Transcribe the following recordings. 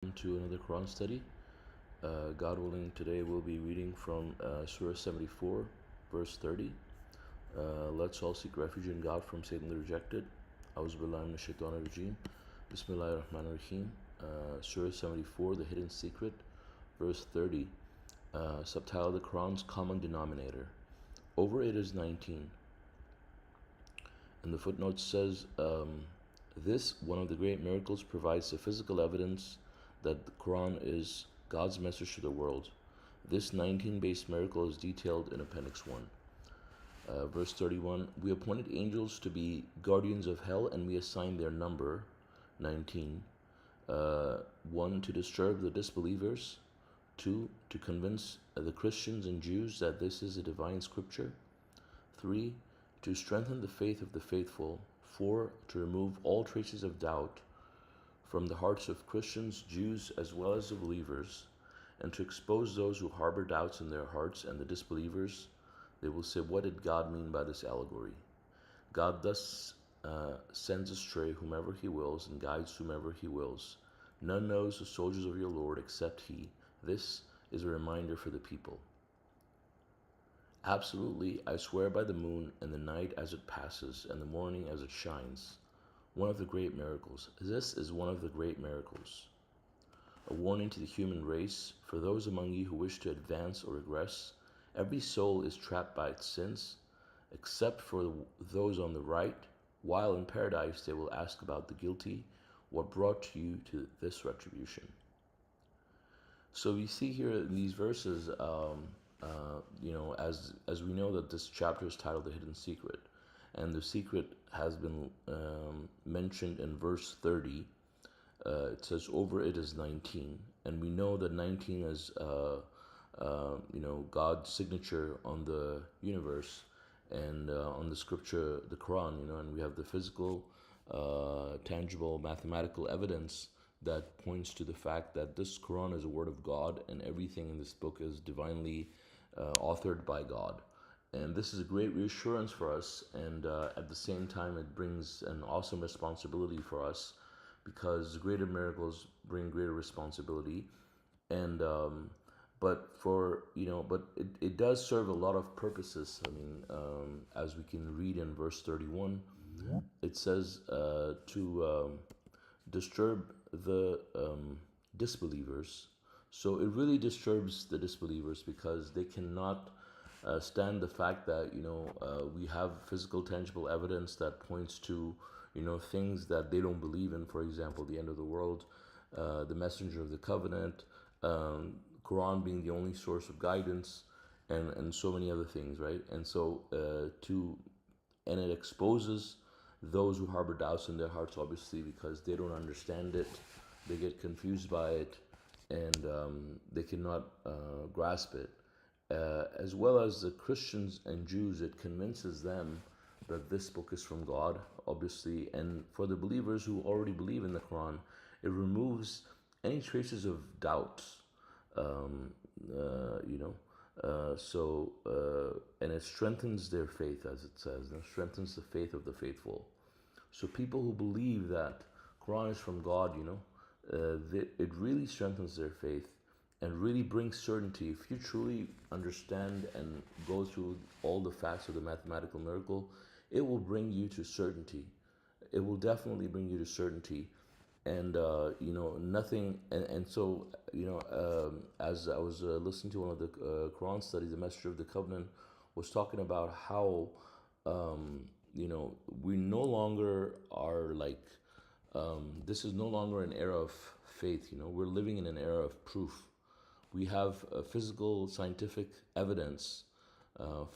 To another Quran study. God willing, today we'll be reading from Surah 74, verse 30. Let's all seek refuge in God from Satan the rejected. Auzubillahi minash shaitanir rajim. Bismillahir Rahmanir Rahim. Surah 74, the hidden secret, verse 30. Subtitle: The Quran's common denominator. Over it is 19. And the footnote says, this, one of the great miracles, provides the physical evidence that the Quran is God's message to the world. This 19-based miracle is detailed in Appendix 1. Verse 31, we appointed angels to be guardians of hell, and we assigned their number, 19. 1, to disturb the disbelievers. 2, to convince the Christians and Jews that this is a divine scripture. 3, to strengthen the faith of the faithful. 4, to remove all traces of doubt from the hearts of Christians, Jews, as well as the believers, and to expose those who harbor doubts in their hearts and the disbelievers. They will say, what did God mean by this allegory? God thus sends astray whomever he wills and guides whomever he wills. None knows the soldiers of your Lord except he. This is a reminder for the people. Absolutely, I swear by the moon and the night as it passes and the morning as it shines. One of the great miracles. This is one of the great miracles. A warning to the human race. For those among you who wish to advance or regress, every soul is trapped by its sins, except for those on the right. While in paradise they will ask about the guilty, what brought you to this retribution. So we see here in these verses, as we know that this chapter is titled The Hidden Secret. And the secret has been mentioned in verse 30. It says, over it is 19. And we know that 19 is, God's signature on the universe and on the scripture, the Quran, and we have the physical, tangible, mathematical evidence that points to the fact that this Quran is a word of God and everything in this book is divinely authored by God. And this is a great reassurance for us, and at the same time it brings an awesome responsibility for us, because greater miracles bring greater responsibility. And it does serve a lot of purposes. I mean, as we can read in verse 31, it says to disturb the disbelievers. So it really disturbs the disbelievers because they cannot stand the fact that we have physical, tangible evidence that points to things that they don't believe in. For example, the end of the world, the messenger of the covenant, Quran being the only source of guidance, and so many other things, right? And so and it exposes those who harbor doubts in their hearts, obviously, because they don't understand it, they get confused by it, and they cannot grasp it. As well as the Christians and Jews, it convinces them that this book is from God, obviously. And for the believers who already believe in the Quran, it removes any traces of doubt, and it strengthens their faith, as it says, and it strengthens the faith of the faithful. So people who believe that Quran is from God, it really strengthens their faith and really brings certainty. If you truly understand and go through all the facts of the mathematical miracle, it will bring you to certainty. It will definitely bring you to certainty. And nothing. And so as I was listening to one of the Quran studies, the Messenger of the Covenant was talking about how we no longer are like, this is no longer an era of faith. We're living in an era of proof. We have physical, scientific evidence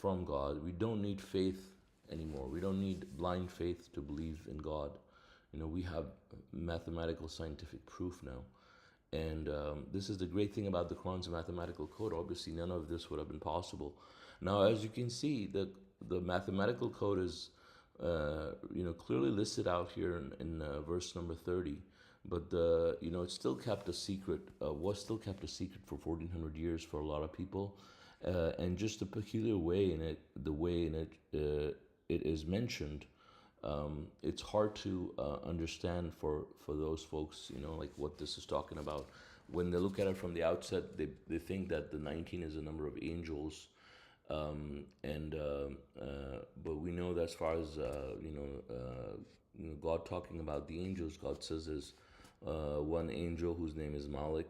from God. We don't need faith anymore. We don't need blind faith to believe in God. We have mathematical, scientific proof now. And this is the great thing about the Quran's mathematical code. Obviously, none of this would have been possible. Now, as you can see, the mathematical code is clearly listed out here in verse number 30. But it's still kept a secret. Was still kept a secret for 1400 years for a lot of people, and just the peculiar way in it, the way in it it is mentioned, it's hard to understand for those folks, like what this is talking about. When they look at it from the outset, they think that the 19 is the number of angels, and but we know that as far as God talking about the angels, God says there's one angel whose name is Malik,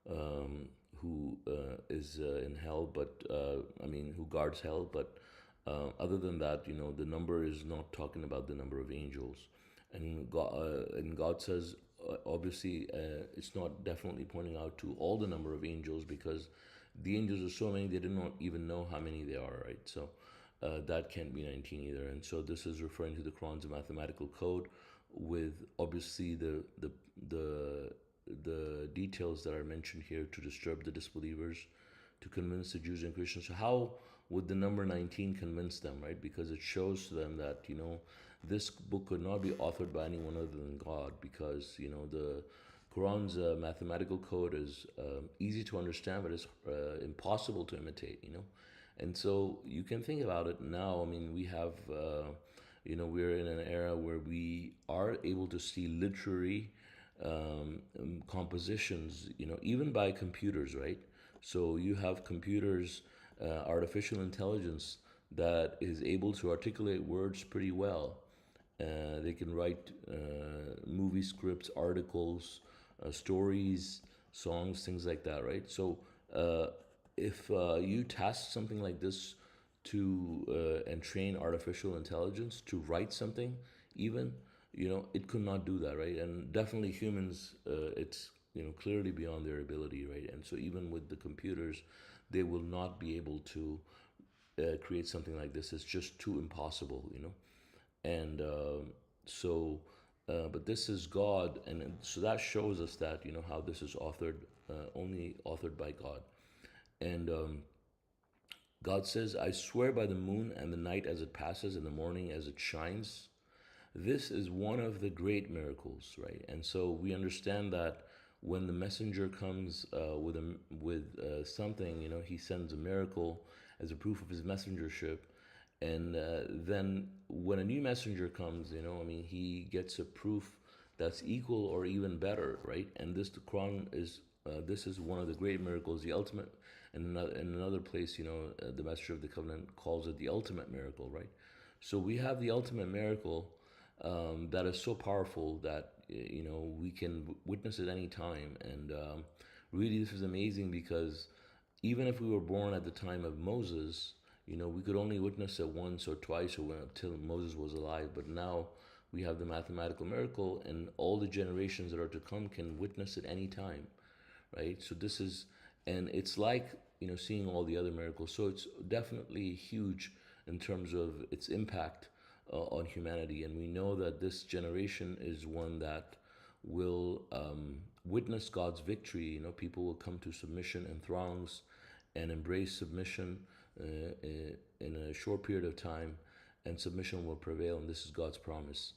who is in hell, but who guards hell. But other than that, the number is not talking about the number of angels, and God says obviously it's not definitely pointing out to all the number of angels, because the angels are so many they do not even know how many they are, right? So that can't be 19 either. And so this is referring to the Quran's mathematical code, with obviously the details that are mentioned here to disturb the disbelievers, to convince the Jews and Christians. So how would the number 19 convince them, right? Because it shows to them that, this book could not be authored by anyone other than God, because, the Quran's mathematical code is easy to understand, but it's impossible to imitate, And so you can think about it now. I mean, we have, we're in an era where we are able to see literary compositions, even by computers, right? So you have computers, artificial intelligence that is able to articulate words pretty well. They can write movie scripts, articles, stories, songs, things like that, right? So if you task something like this to and train artificial intelligence to write something, even, it could not do that, right? And definitely humans, it's clearly beyond their ability, right? And so even with the computers, they will not be able to create something like this. It's just too impossible, And but this is God, and so that shows us that how this is authored, only authored by God. And God says, "I swear by the moon and the night as it passes, and the morning as it shines." This is one of the great miracles, right? And so we understand that when the messenger comes with something, he sends a miracle as a proof of his messengership. And then when a new messenger comes, he gets a proof that's equal or even better, right? And the Quran is this is one of the great miracles, the ultimate. And in another place, the Messenger of the Covenant calls it the ultimate miracle, right? So we have the ultimate miracle that is so powerful that we can witness it any time. And really, this is amazing, because even if we were born at the time of Moses, we could only witness it once or twice or until Moses was alive. But now we have the mathematical miracle, and all the generations that are to come can witness it any time, right? So this is, and it's like seeing all the other miracles. So it's definitely huge in terms of its impact on humanity. And we know that this generation is one that will witness God's victory. People will come to submission in throngs and embrace submission in a short period of time, and submission will prevail, and this is God's promise.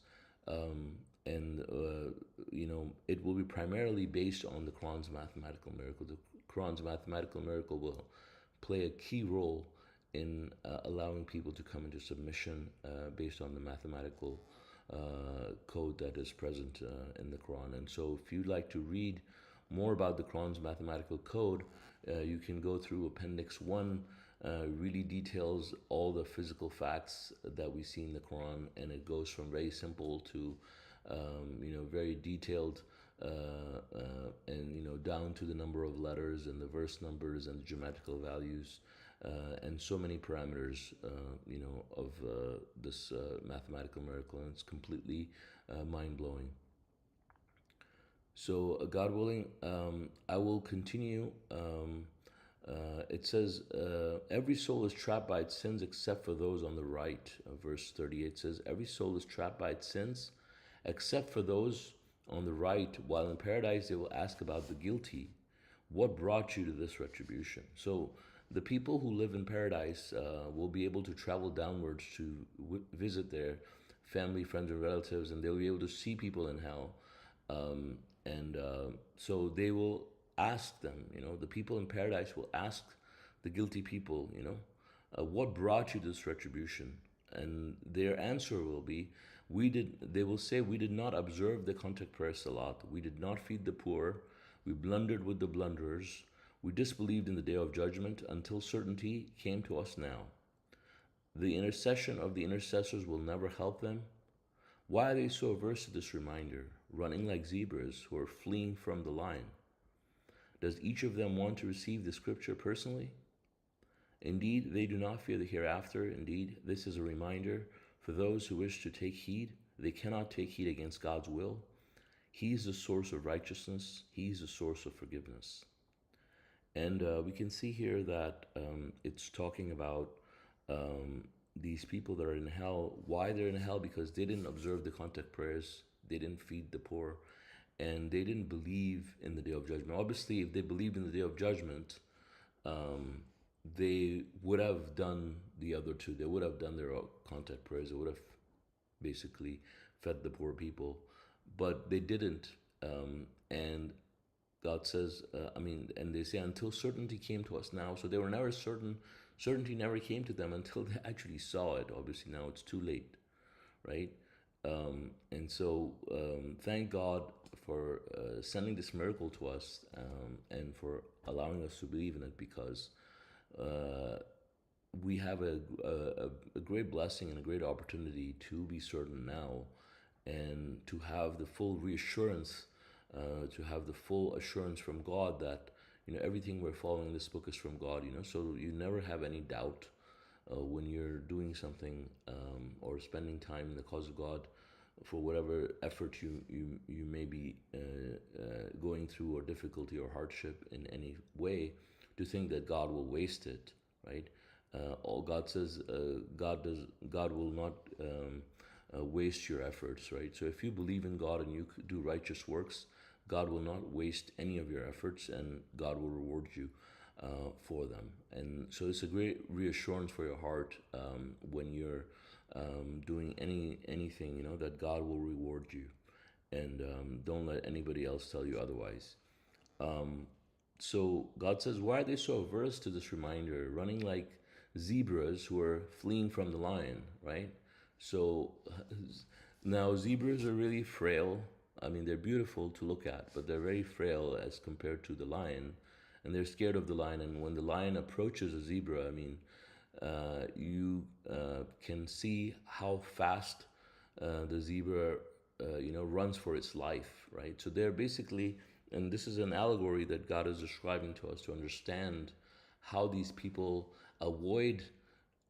It will be primarily based on the Quran's mathematical miracle. The Quran's mathematical miracle will play a key role in allowing people to come into submission based on the mathematical code that is present in the Quran. And so if you'd like to read more about the Quran's mathematical code, you can go through Appendix 1. Really details all the physical facts that we see in the Quran, and it goes from very simple to very detailed, and down to the number of letters and the verse numbers and the geometrical values, and so many parameters of this mathematical miracle, and it's completely mind-blowing. So God willing, I will continue. It says, every soul is trapped by its sins except for those on the right. Verse 38 says, every soul is trapped by its sins except for those on the right, while in paradise they will ask about the guilty, what brought you to this retribution? So the people who live in paradise will be able to travel downwards to visit their family, friends, and relatives, and they'll be able to see people in hell. So they will ask them, the people in paradise will ask the guilty people, what brought you to this retribution? and their answer will be, they will say, we did not observe the contact prayer salat, we did not feed the poor, we blundered with the blunderers, we disbelieved in the day of judgment until certainty came to us now. The intercession of the intercessors will never help them. Why are they so averse to this reminder, running like zebras who are fleeing from the lion? Does each of them want to receive the scripture personally? Indeed, they do not fear the hereafter. Indeed, this is a reminder for those who wish to take heed. They cannot take heed against God's will. He is the source of righteousness. He is the source of forgiveness. And we can see here that it's talking about these people that are in hell. Why they're in hell? Because they didn't observe the contact prayers, they didn't feed the poor, and they didn't believe in the day of judgment. Obviously, if they believed in the day of judgment, they would have done the other two. They would have done their contact prayers. They would have basically fed the poor people, but they didn't. And God says, and they say, until certainty came to us now. So they were never certain. Certainty never came to them until they actually saw it. Obviously, now it's too late, right? And so thank God for sending this miracle to us, and for allowing us to believe in it, because we have a great blessing and a great opportunity to be certain now, and to have the full reassurance, to have the full assurance from God that everything we're following in this book is from God. So you never have any doubt when you're doing something, or spending time in the cause of God, for whatever effort you may be going through, or difficulty or hardship in any way, to think that God will waste it, right? All God says, God will not waste your efforts, right? So if you believe in God and you do righteous works, God will not waste any of your efforts, and God will reward you for them. And so it's a great reassurance for your heart when you're doing anything, that God will reward you, and don't let anybody else tell you otherwise. So God says, why are they so averse to this reminder, running like zebras who are fleeing from the lion, right? So now zebras are really frail. They're beautiful to look at, but they're very frail as compared to the lion, and they're scared of the lion. And when the lion approaches a zebra, you can see how fast the zebra, runs for its life, right? So they're basically, and this is an allegory that God is describing to us to understand how these people avoid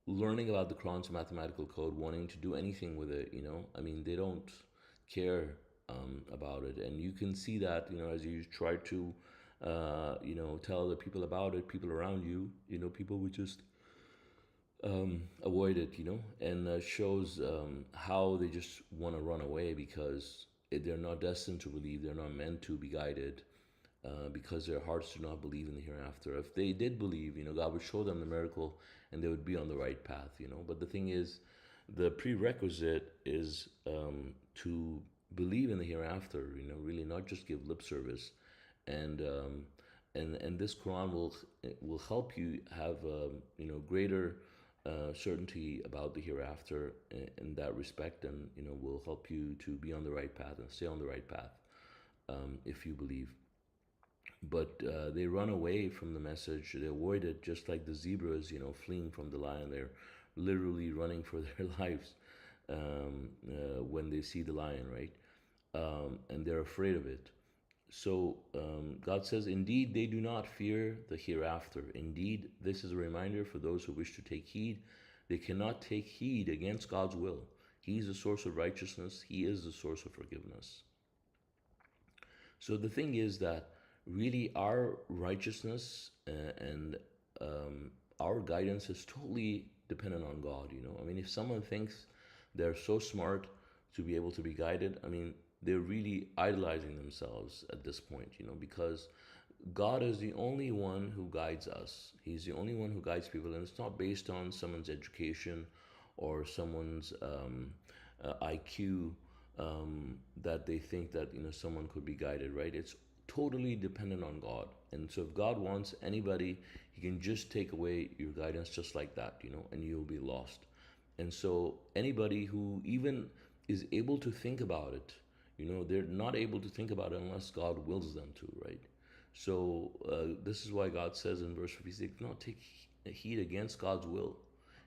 learning about the Quran's mathematical code, wanting to do anything with it. They don't care about it, and you can see that as you try to tell other people about it, people around you, people would just avoid it, and shows how they just want to run away, because they're not destined to believe, they're not meant to be guided, because their hearts do not believe in the hereafter. If they did believe, God would show them the miracle, and they would be on the right path, But the thing is, the prerequisite is to believe in the hereafter, really not just give lip service, and this Quran will help you have greater certainty about the hereafter in that respect, and will help you to be on the right path and stay on the right path, if you believe. But they run away from the message. They avoid it, just like the zebras, fleeing from the lion. They're literally running for their lives when they see the lion, right? And they're afraid of it. So God says, indeed, they do not fear the hereafter. Indeed, this is a reminder for those who wish to take heed. They cannot take heed against God's will. He is the source of righteousness. He is the source of forgiveness. So the thing is that really our righteousness and our guidance is totally dependent on God. If someone thinks they're so smart to be able to be guided, they're really idolizing themselves at this point, because God is the only one who guides us. He's the only one who guides people, and it's not based on someone's education or someone's IQ that they think that someone could be guided, right? It's totally dependent on God. And so if God wants anybody, He can just take away your guidance just like that, and you'll be lost. And so anybody who even is able to think about it, they're not able to think about it unless God wills them to, right? So this is why God says in verse 56, "Do not take heed against God's will."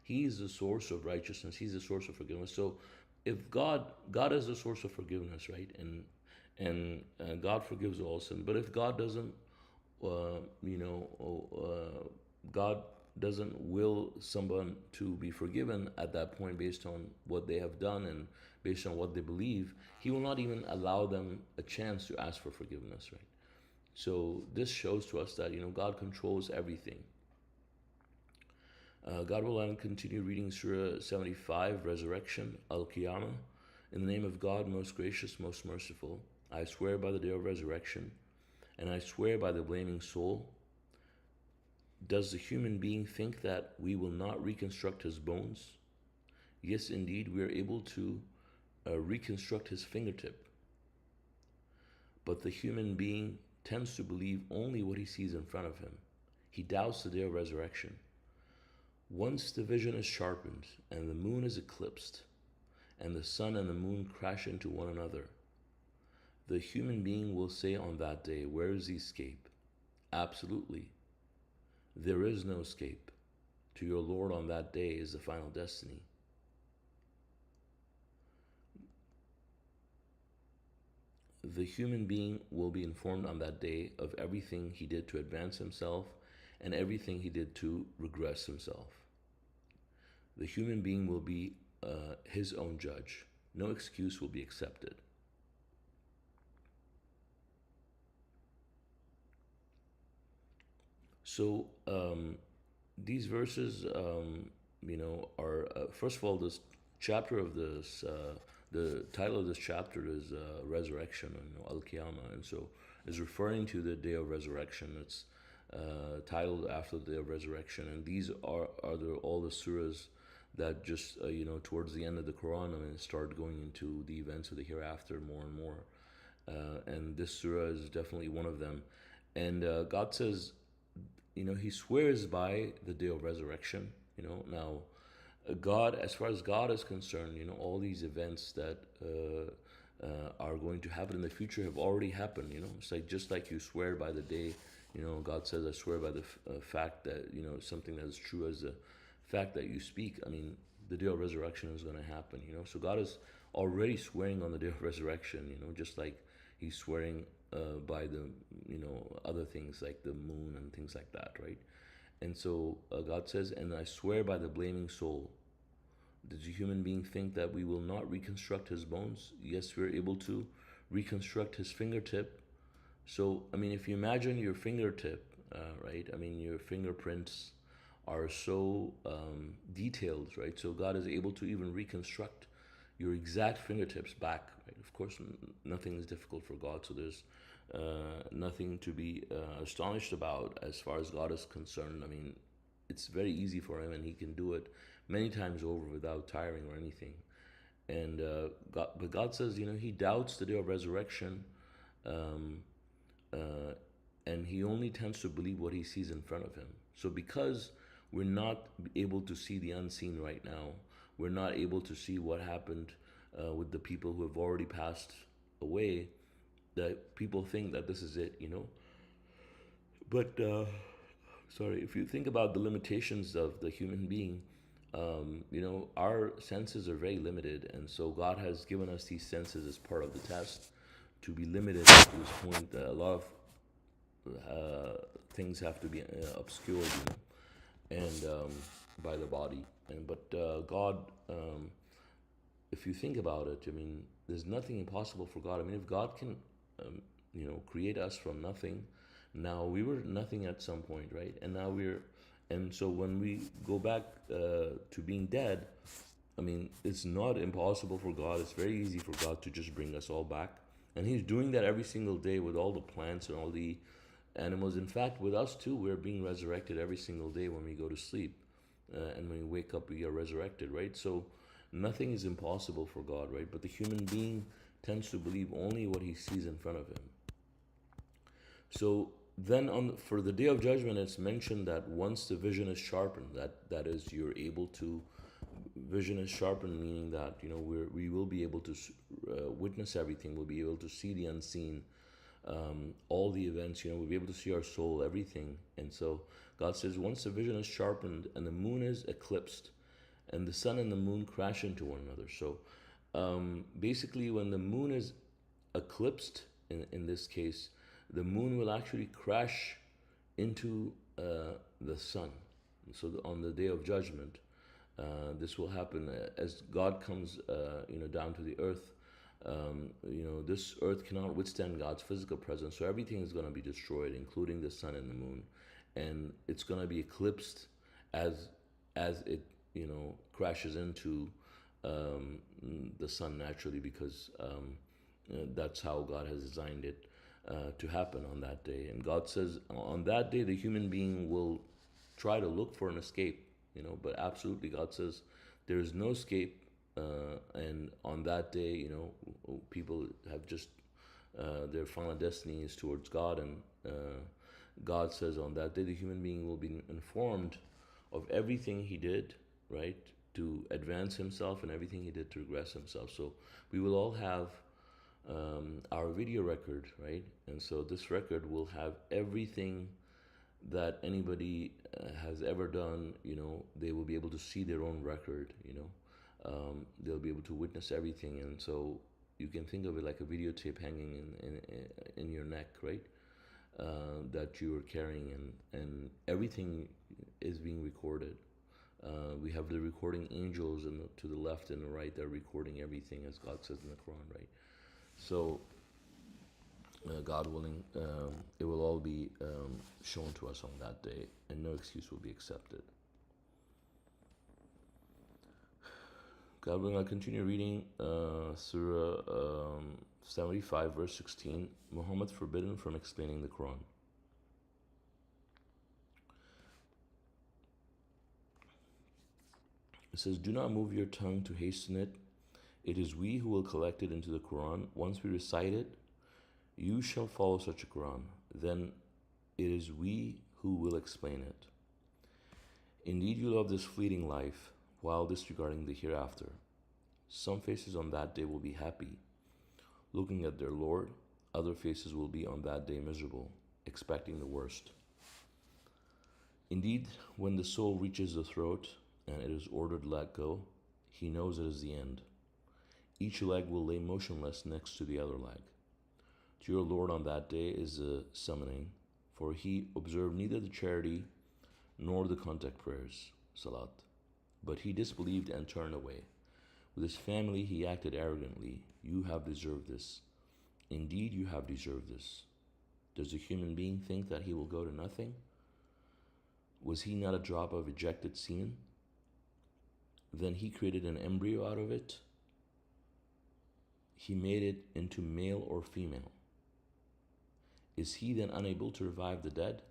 He is the source of righteousness. He's the source of forgiveness. So if God is the source of forgiveness, right? And God forgives all sin. But if God doesn't, uh, you know, God doesn't will someone to be forgiven at that point based on what they have done and based on what they believe, He will not even allow them a chance to ask for forgiveness, right? So this shows to us that God controls everything. God will then continue reading Surah 75, Resurrection, Al-Qiyamah. In the name of God, most gracious, most merciful, I swear by the day of resurrection, and I swear by the blaming soul. Does the human being think that we will not reconstruct his bones? Yes, indeed, we are able to reconstruct his fingertip. But the human being tends to believe only what he sees in front of him. He doubts the day of resurrection. Once the vision is sharpened, and the moon is eclipsed, and the sun and the moon crash into one another, the human being will say on that day, "Where is the escape?" Absolutely. There is no escape. To your Lord on that day is the final destiny. The human being will be informed on that day of everything he did to advance himself and everything he did to regress himself. The human being will be his own judge. No excuse will be accepted. So these verses, are first of all, this chapter of this, the title of this chapter is Resurrection, Al Qiyamah, and so is referring to the day of resurrection. It's titled after the day of resurrection, and these are all the surahs that just towards the end of the Quran, start going into the events of the hereafter more and more, and this surah is definitely one of them. And God says, He swears by the day of resurrection. Now, God, as far as God is concerned, all these events that are going to happen in the future have already happened. It's like just like you swear by the day. God says, "I swear by the fact that something that is true as the fact that you speak." The day of resurrection is going to happen. So God is already swearing on the day of resurrection. Just like He's swearing by the other things like the moon and things like that, right? And so God says, "And I swear by the blaming soul." Does a human being think that we will not reconstruct his bones? Yes, we're able to reconstruct his fingertip. So, if you imagine your fingertip, right? Your fingerprints are so detailed, right? So God is able to even reconstruct your exact fingertips back, right? Of course, nothing is difficult for God, so there's nothing to be astonished about as far as God is concerned. It's very easy for Him, and He can do it many times over without tiring or anything. And but God says, He doubts the day of resurrection, um, and He only tends to believe what He sees in front of Him. So because we're not able to see the unseen right now, we're not able to see what happened with the people who have already passed away, that people think that this is it. But sorry, if you think about the limitations of the human being, our senses are very limited, and so God has given us these senses as part of the test to be limited to this point. A lot of things have to be obscured, and by the body. And but God, if you think about it, there's nothing impossible for God. If God can, create us from nothing. Now we were nothing at some point, right? And now and so when we go back to being dead, it's not impossible for God. It's very easy for God to just bring us all back. And He's doing that every single day with all the plants and all the animals. In fact, with us too, we're being resurrected every single day when we go to sleep. And when we wake up, we are resurrected, right? So nothing is impossible for God, right? But the human being tends to believe only what he sees in front of him. So then for the day of judgment, it's mentioned that once the vision is sharpened, that is, you're able to vision is sharpened, meaning that we will be able to witness everything. We'll be able to see the unseen, all the events. We'll be able to see our soul, everything. And so God says, once the vision is sharpened and the moon is eclipsed, and the sun and the moon crash into one another. So basically, when the moon is eclipsed, in this case, the moon will actually crash into the sun. So on the day of judgment, this will happen as God comes, down to the earth. This earth cannot withstand God's physical presence, so everything is going to be destroyed, including the sun and the moon, and it's going to be eclipsed as it crashes into the sun naturally, because that's how God has designed it to happen on that day. And God says on that day the human being will try to look for an escape, but absolutely God says there is no escape. And on that day, people have just their final destiny is towards God, and God says on that day the human being will be informed of everything he did, right, to advance himself, and everything he did to regress himself. So we will all have our video record, right? And so this record will have everything that anybody has ever done. They will be able to see their own record. They'll be able to witness everything, and so you can think of it like a videotape hanging in your neck, right? That you are carrying, and everything is being recorded. We have the recording angels to the left and the right. They're recording everything, as God says in the Quran, right? So, God willing, it will all be shown to us on that day, and no excuse will be accepted. God willing, I'll continue reading Surah 75, verse 16. Muhammad forbidden from explaining the Quran. It says, do not move your tongue to hasten it. It is we who will collect it into the Quran. Once we recite it, you shall follow such a Quran. Then it is we who will explain it. Indeed, you love this fleeting life, while disregarding the hereafter. Some faces on that day will be happy, looking at their Lord. Other faces will be on that day miserable, expecting the worst. Indeed, when the soul reaches the throat and it is ordered to let go, he knows it is the end. Each leg will lay motionless next to the other leg. To your Lord on that day is a summoning, for he observed neither the charity nor the contact prayers, salat, but he disbelieved and turned away. With his family he acted arrogantly. You have deserved this. Indeed, you have deserved this. Does a human being think that he will go to nothing? Was he not a drop of ejected semen? Then he created an embryo out of it. He made it into male or female. Is he then unable to revive the dead?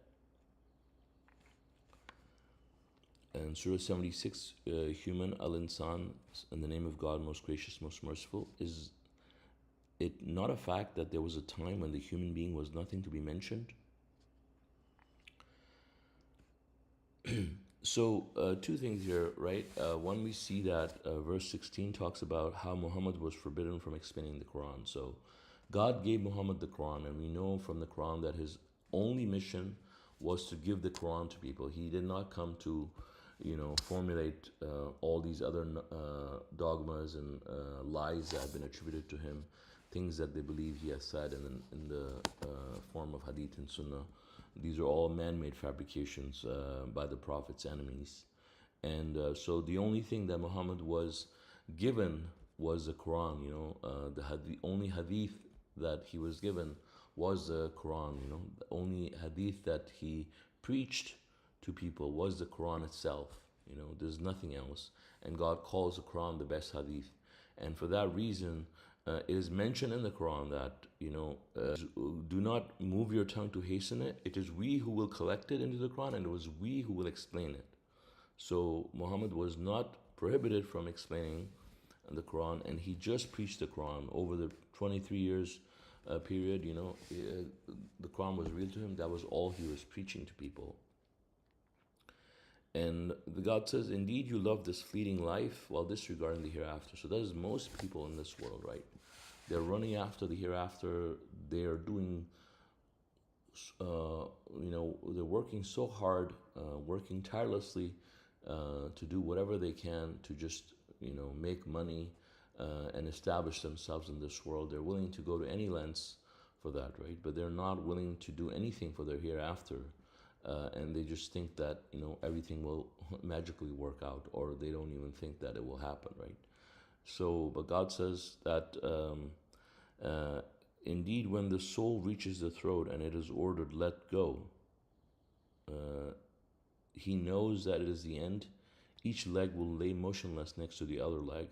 And Surah 76, Human Al-Insan, in the name of God, most gracious, most merciful. Is it not a fact that there was a time when the human being was nothing to be mentioned? So, two things here, right? One, we see that verse 16 talks about how Muhammad was forbidden from explaining the Quran. So, God gave Muhammad the Quran, and we know from the Quran that his only mission was to give the Quran to people. He did not come to formulate all these other dogmas and lies that have been attributed to him, things that they believe he has said in the form of hadith and sunnah. These are all man-made fabrications by the Prophet's enemies. And so the only thing that Muhammad was given was the Quran. The only hadith that he was given was the Quran. The only hadith that he preached to people was the Quran itself. There's nothing else. And God calls the Quran the best hadith. And for that reason, it is mentioned in the Quran that, do not move your tongue to hasten it. It is we who will collect it into the Quran, and it was we who will explain it. So Muhammad was not prohibited from explaining the Quran, and he just preached the Quran over the 23 years period. The Quran was revealed to him. That was all he was preaching to people. And the God says, indeed, you love this fleeting life while disregarding the hereafter. So that is most people in this world, right? They're running after the hereafter. They're doing, they're working so hard, working tirelessly to do whatever they can to just, make money and establish themselves in this world. They're willing to go to any lengths for that, right? But they're not willing to do anything for their hereafter. And they just think that everything will magically work out, or they don't even think that it will happen, right? So, but God says that indeed, when the soul reaches the throat and it is ordered, let go, he knows that it is the end. Each leg will lay motionless next to the other leg.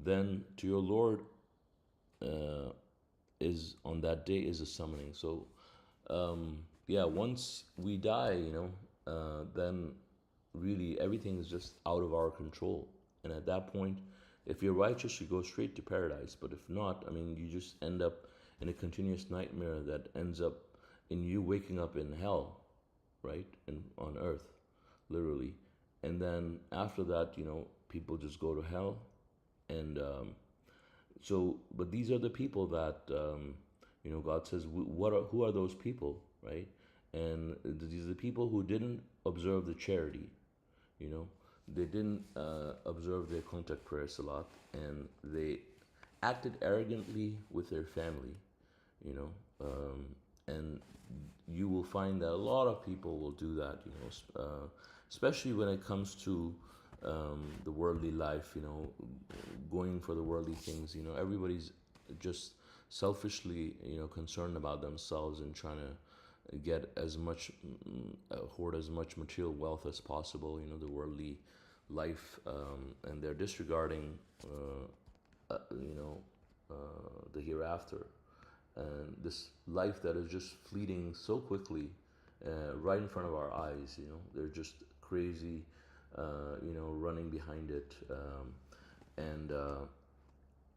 Then to your Lord is on that day is a summoning. So, once we die, then really everything is just out of our control. And at that point, if you're righteous, you go straight to paradise. But if not, you just end up in a continuous nightmare that ends up in you waking up in hell, right? On earth, literally. And then after that, people just go to hell. And but these are the people that, God says, who are those people, right? And these are the people who didn't observe the charity, they didn't observe their contact prayer salat, and they acted arrogantly with their family, and you will find that a lot of people will do that, especially when it comes to the worldly life, going for the worldly things. Everybody's just selfishly, concerned about themselves and trying to get as much, hoard as much material wealth as possible, the worldly life, and they're disregarding, the hereafter. And this life that is just fleeting so quickly, right in front of our eyes, they're just crazy, running behind it, and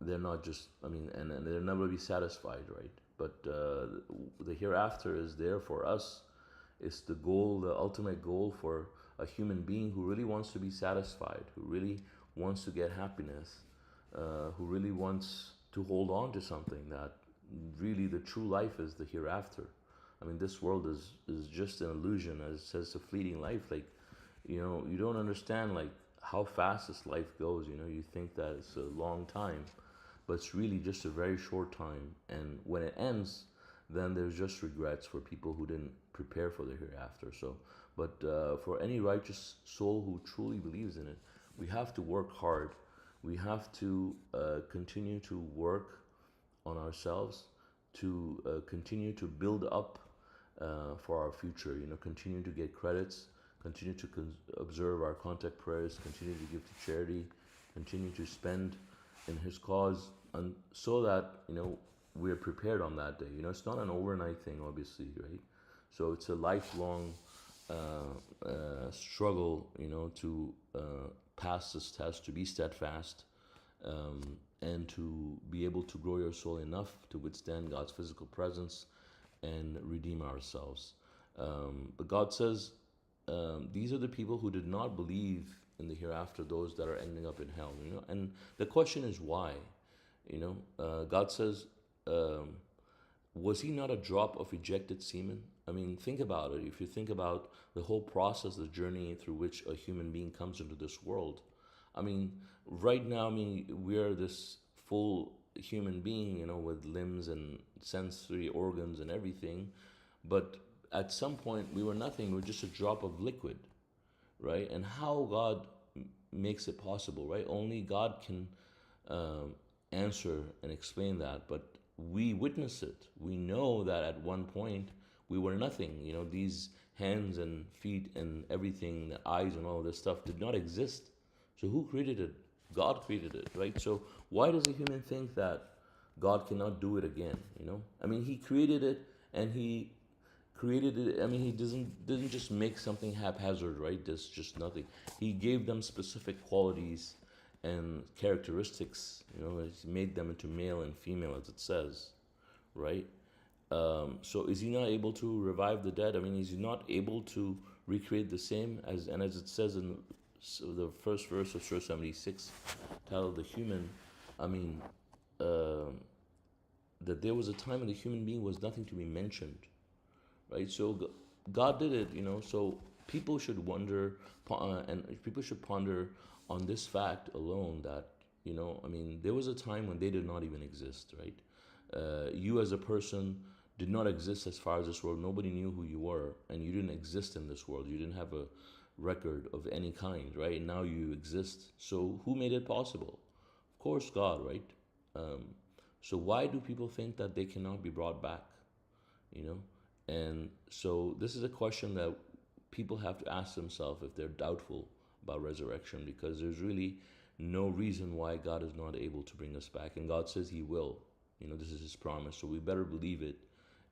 they're not just, and they'll never be satisfied, right? But the hereafter is there for us. It's the goal, the ultimate goal for a human being who really wants to be satisfied, who really wants to get happiness, who really wants to hold on to something, that really the true life is the hereafter. This world is just an illusion, as it says, a fleeting life. Like, you don't understand like how fast this life goes. You think that it's a long time, but it's really just a very short time. And when it ends, then there's just regrets for people who didn't prepare for the hereafter. So, but for any righteous soul who truly believes in it, we have to work hard. We have to continue to work on ourselves, to continue to build up for our future. Continue to get credits, continue to observe our contact prayers, continue to give to charity, continue to spend in His cause, and so that we're prepared on that day. It's not an overnight thing, obviously, right? So it's a lifelong struggle, to pass this test, to be steadfast, and to be able to grow your soul enough to withstand God's physical presence and redeem ourselves. But God says, these are the people who did not believe in the hereafter, those that are ending up in hell. And the question is why. God says, was he not a drop of ejected semen? Think about it. If you think about the whole process, the journey through which a human being comes into this world. Right now, we're this full human being, with limbs and sensory organs and everything. But at some point, we were nothing. We were just a drop of liquid, right? And how God makes it possible, right? Only God can answer and explain that. But we witness it. We know that at one point we were nothing. These hands and feet and everything, the eyes and all this stuff did not exist. So who created it? God created it, right? So why does a human think that God cannot do it again? He created it, and He created it. He didn't just make something haphazard, right? There's just nothing. He gave them specific qualities and characteristics. He made them into male and female, as it says, right? So is He not able to revive the dead? Is He not able to recreate the same as, and as it says in the first verse of Surah 76, titled the human. I mean, um that there was a time when the human being was nothing to be mentioned, right? So God did it, So people should wonder, and people should ponder on this fact alone that, I mean, there was a time when they did not even exist, right? You as a person did not exist as far as this world. Nobody knew who you were, and you didn't exist in this world. You didn't have a record of any kind, right? Now you exist. So who made it possible? Of course, God, right? Um, so why do people think that they cannot be brought back? You know, and so this is a question that people have to ask themselves if they're doubtful about resurrection, because there's really no reason why God is not able to bring us back, and God says He will. This is His promise, so we better believe it,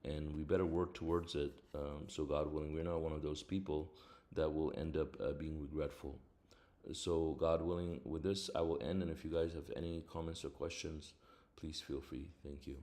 and we better work towards it. So God willing, we're not one of those people that will end up being regretful. So God willing, with this I will end, and if you guys have any comments or questions, please feel free. Thank you.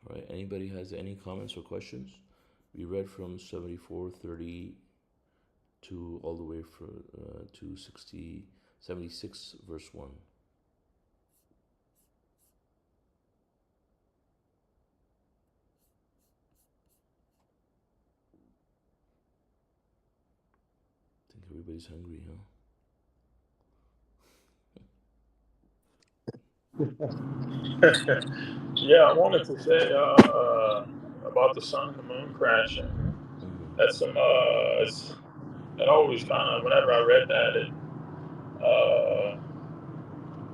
All right. Anybody has any comments or questions? We read from 74:30 to all the way to 76 verse 1. I think everybody's hungry, huh? Yeah, I wanted to say about the sun and the moon crashing. That's some. It always kind of whenever I read that, uh,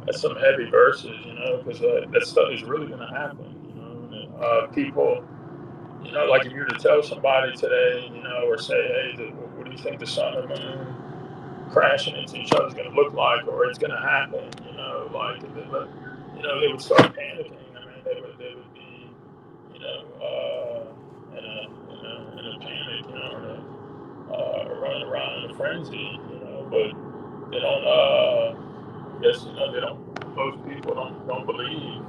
that's some heavy verses, because that stuff is really going to happen. People, like if you were to tell somebody today, or say, hey, what do you think the sun and moon crashing into each other is going to look like, or it's going to happen? They would start panicking. I mean, they would be, in a panic, running around in a frenzy, but they don't. I guess they don't. Most people don't believe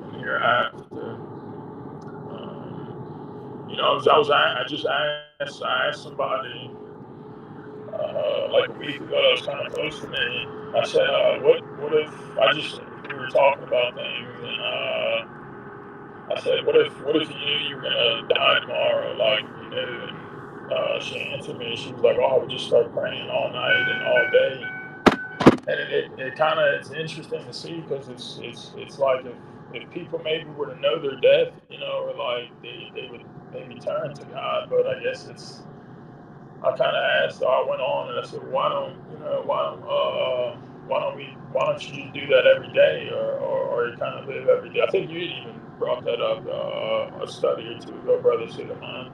in the hereafter. I just asked somebody like a week ago that was kind of close to me. I said, what if we were talking about things, and I said, what if you knew you were gonna die tomorrow, like you knew, and she answered me. She was like, oh, I would just start praying all night and all day, and it kind of it's interesting to see because it's like if people maybe were to know their death, or like they would maybe turn to God, but I guess it's I kind of asked, I went on and I said, why don't you just do that every day, or you kind of live every day? I think you even brought that up a study or two ago, Brother Suleman,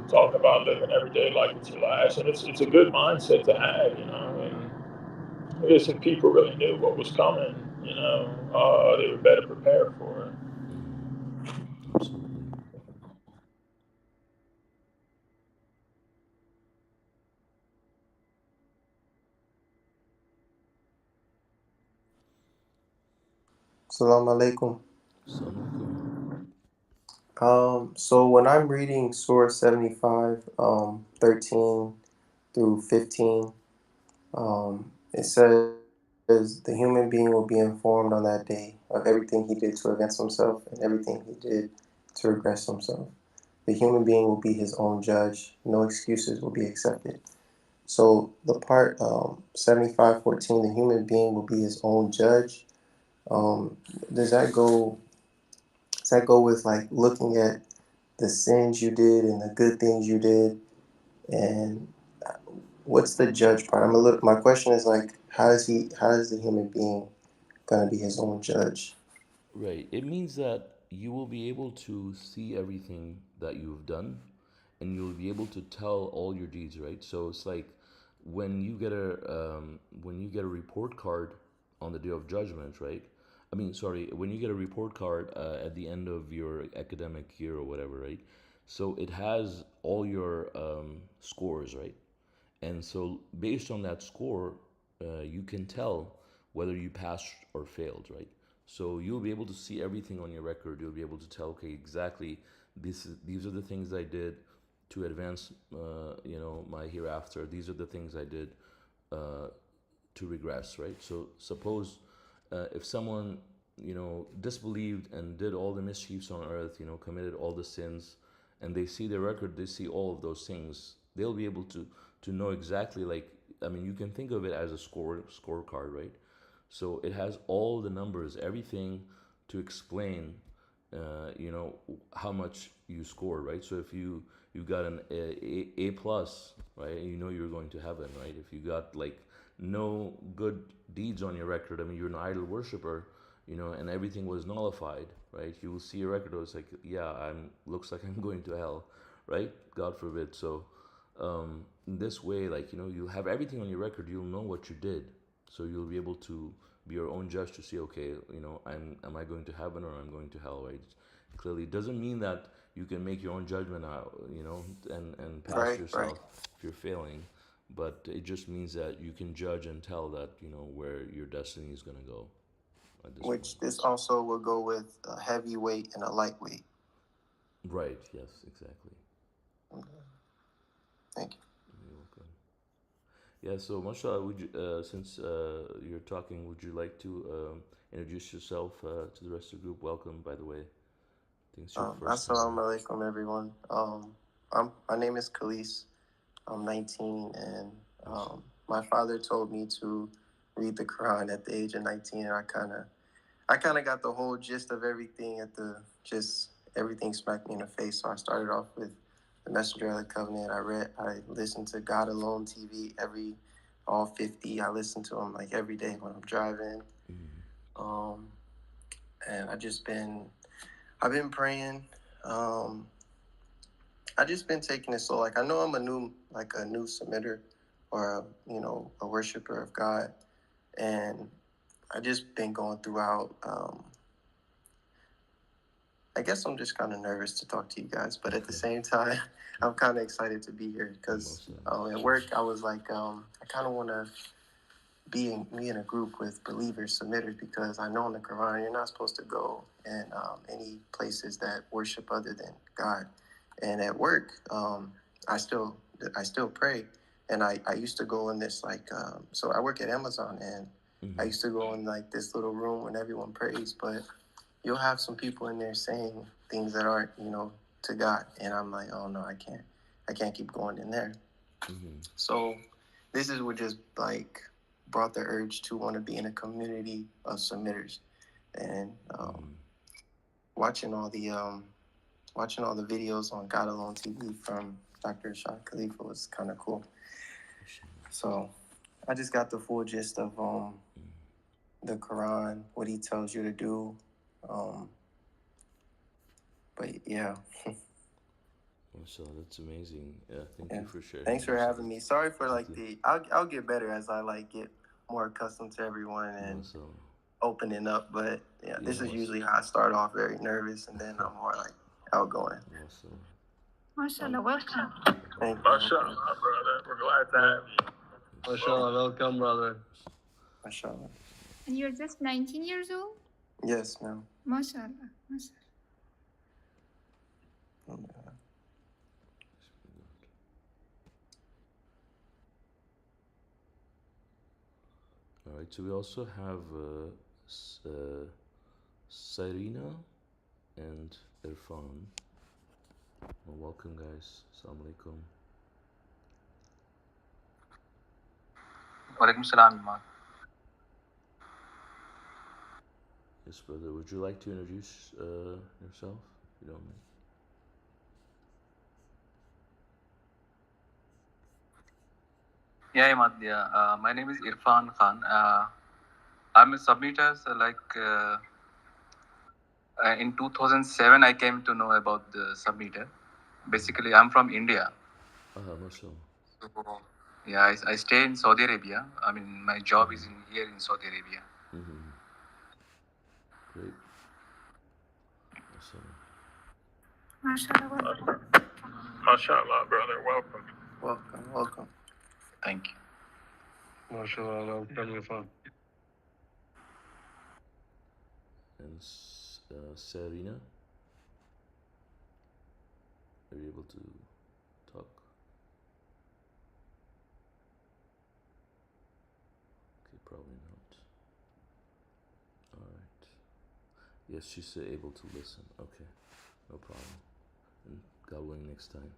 talking about living every day like it's your last, and it's a good mindset to have, and I guess if people really knew what was coming, they would better prepare for it. Absolutely. Salāmun Alaykum. Assalamu alaikum. So when I'm reading Surah 75, 13 through 15, it says, says the human being will be informed on that day of everything he did to advance himself and everything he did to regress himself. The human being will be his own judge. No excuses will be accepted. So the part 75:14, the human being will be his own judge. Um, does that go? Does that go with like looking at the sins you did and the good things you did? And what's the judge part? I'm a little. My question is like, how is he? How is the human being gonna be his own judge? Right. It means that you will be able to see everything that you've done, and you'll be able to tell all your deeds, right? So it's like when you get a report card on the day of judgment, right? I mean, sorry, when you get a report card at the end of your academic year or whatever, right? So it has all your scores, right? And so based on that score, you can tell whether you passed or failed, right? So you'll be able to see everything on your record. You'll be able to tell, okay, exactly these are the things I did to advance, my hereafter. These are the things I did uh, to regress, right? So suppose if someone disbelieved and did all the mischiefs on earth, committed all the sins, and they see their record, they see all of those things, they'll be able to know exactly, like, I mean, you can think of it as a scorecard, right? So it has all the numbers, everything to explain, how much you scored, right? So if you got an A plus, right, you know you're going to heaven, right? If you got like no good deeds on your record, I mean, you're an idol worshiper, and everything was nullified, right? You will see a record. It's like, yeah, looks like I'm going to hell, right? God forbid. So in this way, like, you'll have everything on your record. You'll know what you did, so you'll be able to be your own judge to see, okay, am I going to heaven or I'm going to hell, right? Clearly, it doesn't mean that you can make your own judgment out, and pass Right, right. yourself if you're failing, but it just means that you can judge and tell that where your destiny is going to go at this Which point. this also will go with a heavyweight and a lightweight. Right. Yes. Exactly. Okay. Thank you. You're welcome. Yeah. So, mashallah, since you're talking, would you like to introduce yourself to the rest of the group? Welcome, by the way. I think it's your first time. Assalamu alaikum, everyone. My name is Khalees. I'm 19, and my father told me to read the Quran at the age of 19, and I kind of got the whole gist of everything everything smacked me in the face. So I started off with the Messenger of the Covenant. I listened to God Alone TV all 50. I listen to them like every day when I'm driving. Um, and I've been praying. I just been taking it slow. Like, I know I'm a new submitter, or a worshiper of God, and I just been going throughout. I guess I'm just kind of nervous to talk to you guys, but at the same time, I'm kind of excited to be here because at work I was like, I kind of want to be in a group with believers, submitters, because I know in the Quran you're not supposed to go in any places that worship other than God. And at work, I still pray, and I used to go in this so I work at Amazon, and I used to go in like this little room when everyone prays, but you'll have some people in there saying things that aren't to God, and I'm like, oh no, I can't keep going in there. So this is what just like brought the urge to want to be in a community of submitters, and watching all the videos on God Alone TV from Dr. Shah Khalifa was kind of cool. So I just got the full gist of the Quran, what he tells you to do. But yeah. So that's amazing. Yeah, thank you for sharing. Thanks for having me. Sorry for I'll get better as I get more accustomed to everyone and opening up. But yeah, this is usually how I start off, very nervous, and then I'm more like outgoing. MashaAllah, welcome. Thank you. MashaAllah, brother. We're glad to have you. MashaAllah, welcome, brother. MashaAllah. And you're just 19 years old? Yes, ma'am. MashaAllah. All right, so we also have Sarina and Irfan. Well, welcome, guys. Assalamu alaikum. Walaikum salam, Imam. Yes, brother. Would you like to introduce yourself, if you don't mind? Yeah, Imam. Yeah. My name is Irfan Khan. I'm a submitter. So in 2007, I came to know about the submitter. Basically, I'm from India. Mashallah. So, yeah, I stay in Saudi Arabia. I mean, my job is here in Saudi Arabia. Mm-hmm. Great. Mashallah. MashaAllah. MashaAllah, brother. Welcome. Welcome. Thank you. MashaAllah, welcome. And Sarina, are you able to talk? Okay, probably not. All right. Yes, she's able to listen. Okay, no problem. And God willing, next time.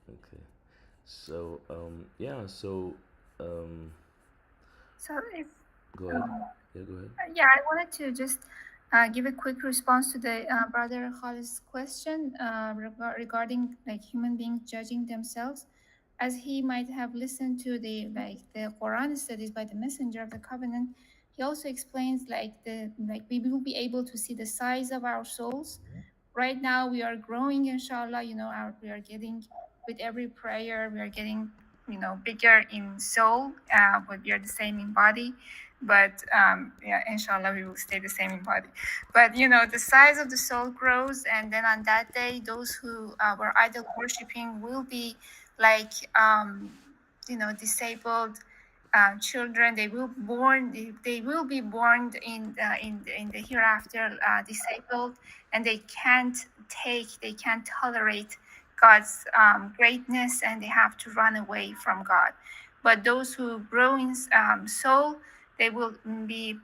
Okay. So yeah. So So if go ahead. Yeah, go ahead. yeah, I wanted to just give a quick response to the brother Khalid's question regarding like human beings judging themselves, as he might have listened to the Quran studies by the Messenger of the Covenant. He also explains like we will be able to see the size of our souls. Right now we are growing, inshallah. We are getting, with every prayer, we are getting bigger in soul, but we are the same in body. But yeah, inshallah, we will stay the same in body. But the size of the soul grows, and then on that day, those who were idol worshiping will be like disabled children. They will be born in the hereafter disabled, and they can't tolerate God's greatness, and they have to run away from God. But those who grow in soul, they will be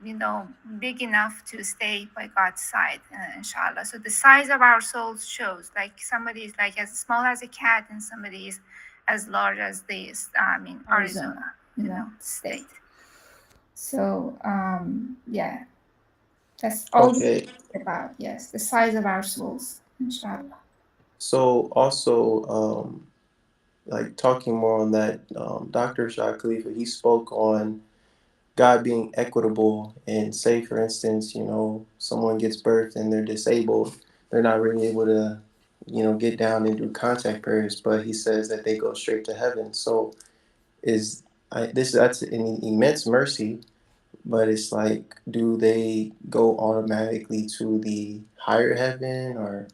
big enough to stay by God's side, inshallah. So the size of our souls shows, like somebody is like as small as a cat, and somebody is as large as this Arizona state. So yeah, that's all Okay. about, yes, the size of our souls, inshallah. So also, like talking more on that, Dr. Shah Khalifa, he spoke on God being equitable, and say, for instance, someone gets birthed and they're disabled, they're not really able to, get down and do contact prayers, but he says that they go straight to heaven. So that's an immense mercy, but it's like, do they go automatically to the higher heaven, or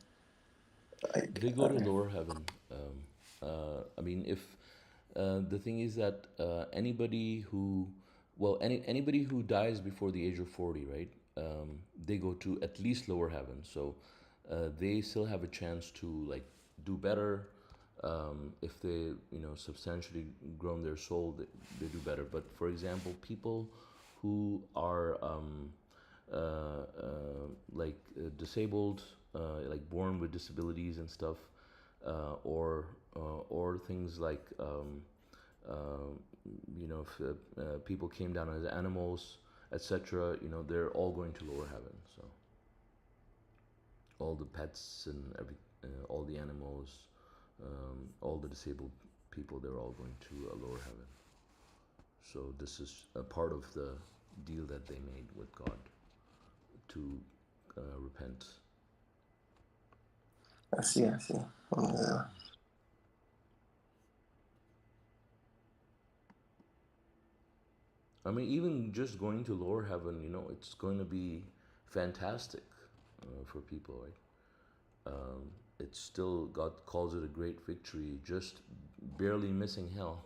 like? They go to lower heaven. I mean, if the thing is that anybody who, well, anybody who dies before the age of 40, right? They go to at least lower heaven. So they still have a chance to like do better. If they substantially grown their soul, they do better. But for example, people who are disabled, like born with disabilities and stuff, or things like if people came down as animals, etc. They're all going to lower heaven. So all the pets and all the animals, all the disabled people, they're all going to a lower heaven. So this is a part of the deal that they made with God to repent. I see. I mean, even just going to lower heaven, it's going to be fantastic for people, right? It's still, God calls it a great victory, just barely missing hell.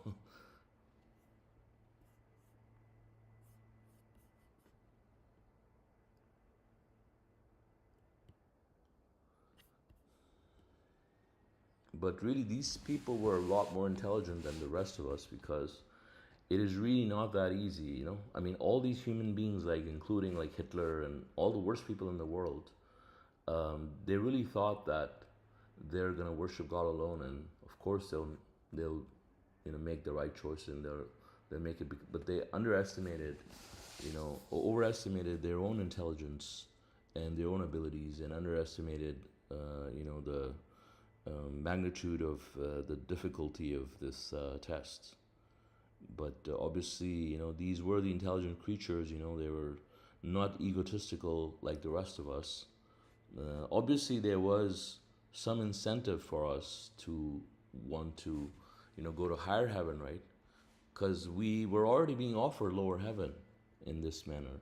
But really, these people were a lot more intelligent than the rest of us, because it is really not that easy, you know. I mean, all these human beings, like including like Hitler and all the worst people in the world, they really thought that they're gonna worship God alone, and of course they'll make the right choice, and they'll make it. But they underestimated, overestimated their own intelligence and their own abilities, and underestimated, the magnitude of the difficulty of this test. But obviously, these were the intelligent creatures. They were not egotistical like the rest of us. Obviously, there was some incentive for us to want to, go to higher heaven, right? Because we were already being offered lower heaven in this manner,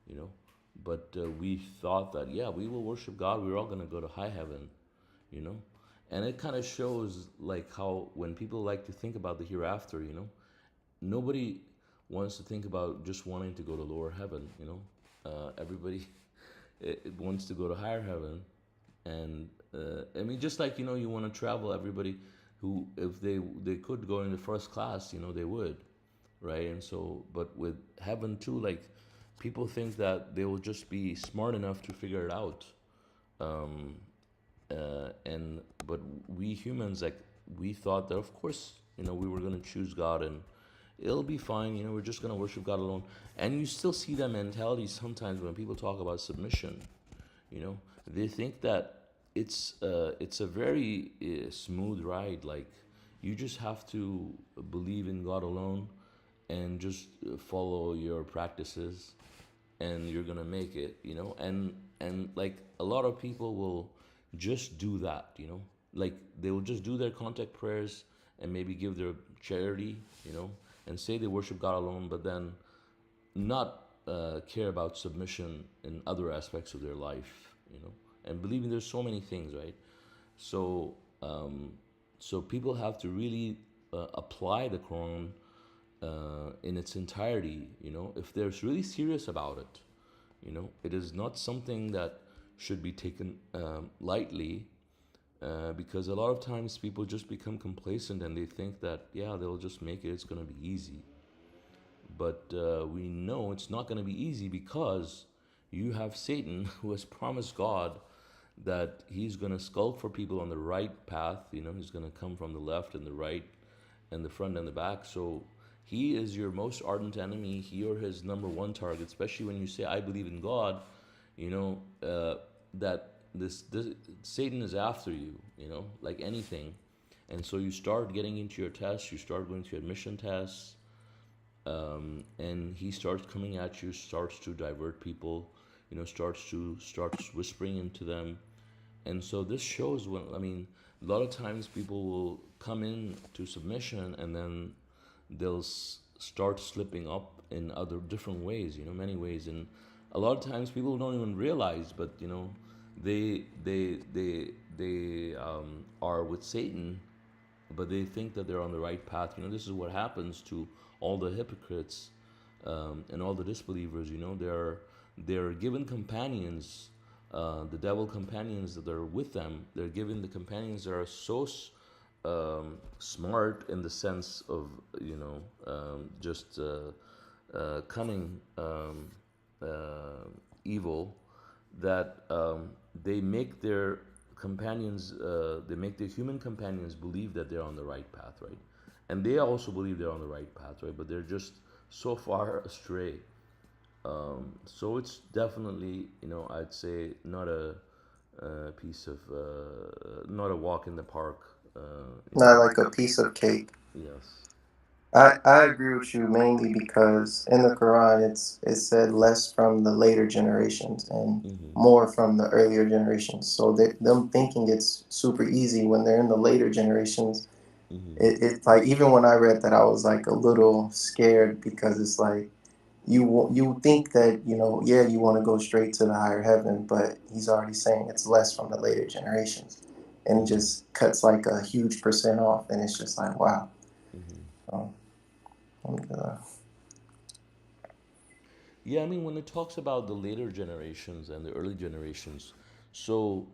you know. But we thought that, yeah, we will worship God. We're all going to go to high heaven, you know. And it kind of shows like how when people like to think about the hereafter, nobody wants to think about just wanting to go to lower heaven, everybody it wants to go to higher heaven. And I mean, just like, you want to travel, everybody who, if they could go in the first class, they would, right? And so, but with heaven too, like, people think that they will just be smart enough to figure it out. um, and but we humans, like, we thought that of course, we were going to choose God, and it'll be fine, we're just going to worship God alone. And you still see that mentality sometimes when people talk about submission. They think that it's a very smooth ride. Like, you just have to believe in God alone and just follow your practices, and you're gonna make it. And like, a lot of people will just do that. Like, they will just do their contact prayers and maybe give their charity, and say they worship God alone, but then not care about submission in other aspects of their life, and believing there's so many things, right? So, so people have to really apply the Quran in its entirety, if they're really serious about it. It is not something that should be taken lightly, because a lot of times people just become complacent and they think that, yeah, they'll just make it, it's going to be easy. But we know it's not going to be easy, because you have Satan, who has promised God that he's going to skulk for people on the right path. He's going to come from the left and the right and the front and the back. So he is your most ardent enemy. You're his number one target, especially when you say, I believe in God, that this Satan is after you, like anything. And so you start getting into your tests, you start going to admission tests, and he starts coming at you, starts to divert people, starts whispering into them. And so this shows when, I mean, a lot of times people will come in to submission, and then they'll start slipping up in other different ways, many ways. And a lot of times people don't even realize, but they are with Satan, but they think that they're on the right path. This is what happens to all the hypocrites, and all the disbelievers. They're given companions, the devil companions that are with them. They're given the companions that are so smart, in the sense of just cunning, evil, that they make their companions, they make their human companions believe that they're on the right path, right? And they also believe they're on the right path, right? But they're just so far astray. So it's definitely, I'd say, not a piece of, not a walk in the park. Not like a piece of cake. Yes. I agree with you mainly because in the Quran it said less from the later generations and more from the earlier generations. So them thinking it's super easy when they're in the later generations. It's like, even when I read that, I was like a little scared, because it's like you think that, yeah, you want to go straight to the higher heaven, but he's already saying it's less from the later generations, and it just cuts like a huge percent off, and it's just like, wow. Yeah, I mean, when it talks about the later generations and the early generations, so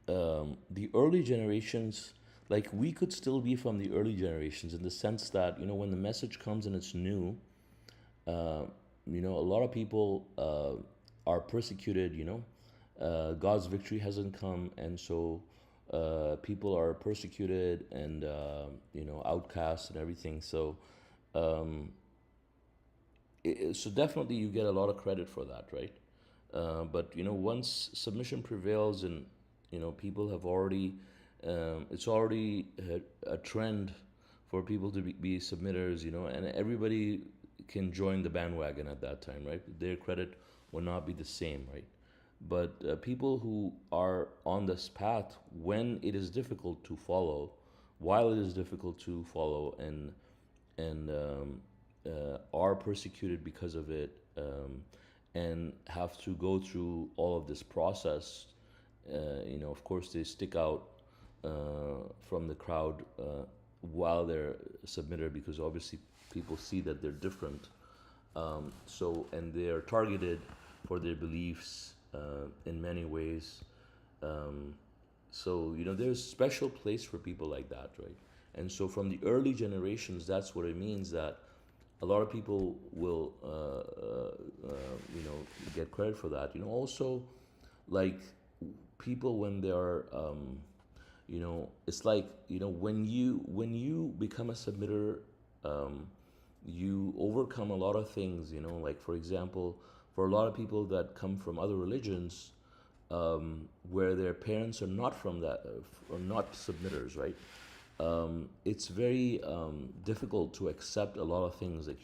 the early generations, like we could still be from the early generations in the sense that, when the message comes and it's new, uh, a lot of people are persecuted. God's victory hasn't come, and so people are persecuted and outcast and everything. So so definitely you get a lot of credit for that, right? But once submission prevails and people have already, it's already a trend for people to be submitters, and everybody can join the bandwagon at that time, right? Their credit will not be the same, right? But people who are on this path, when it is difficult to follow, while it is difficult to follow, and are persecuted because of it, and have to go through all of this process. Of course, they stick out from the crowd while they're submitted, because obviously people see that they're different. And they're targeted for their beliefs in many ways. There's a special place for people like that, right? And so from the early generations, that's what it means, that a lot of people will, get credit for that. Also, like people when they are, it's like, when you become a submitter, you overcome a lot of things. Like for example, for a lot of people that come from other religions, where their parents are not from that, or not submitters, right? It's very difficult to accept a lot of things. Like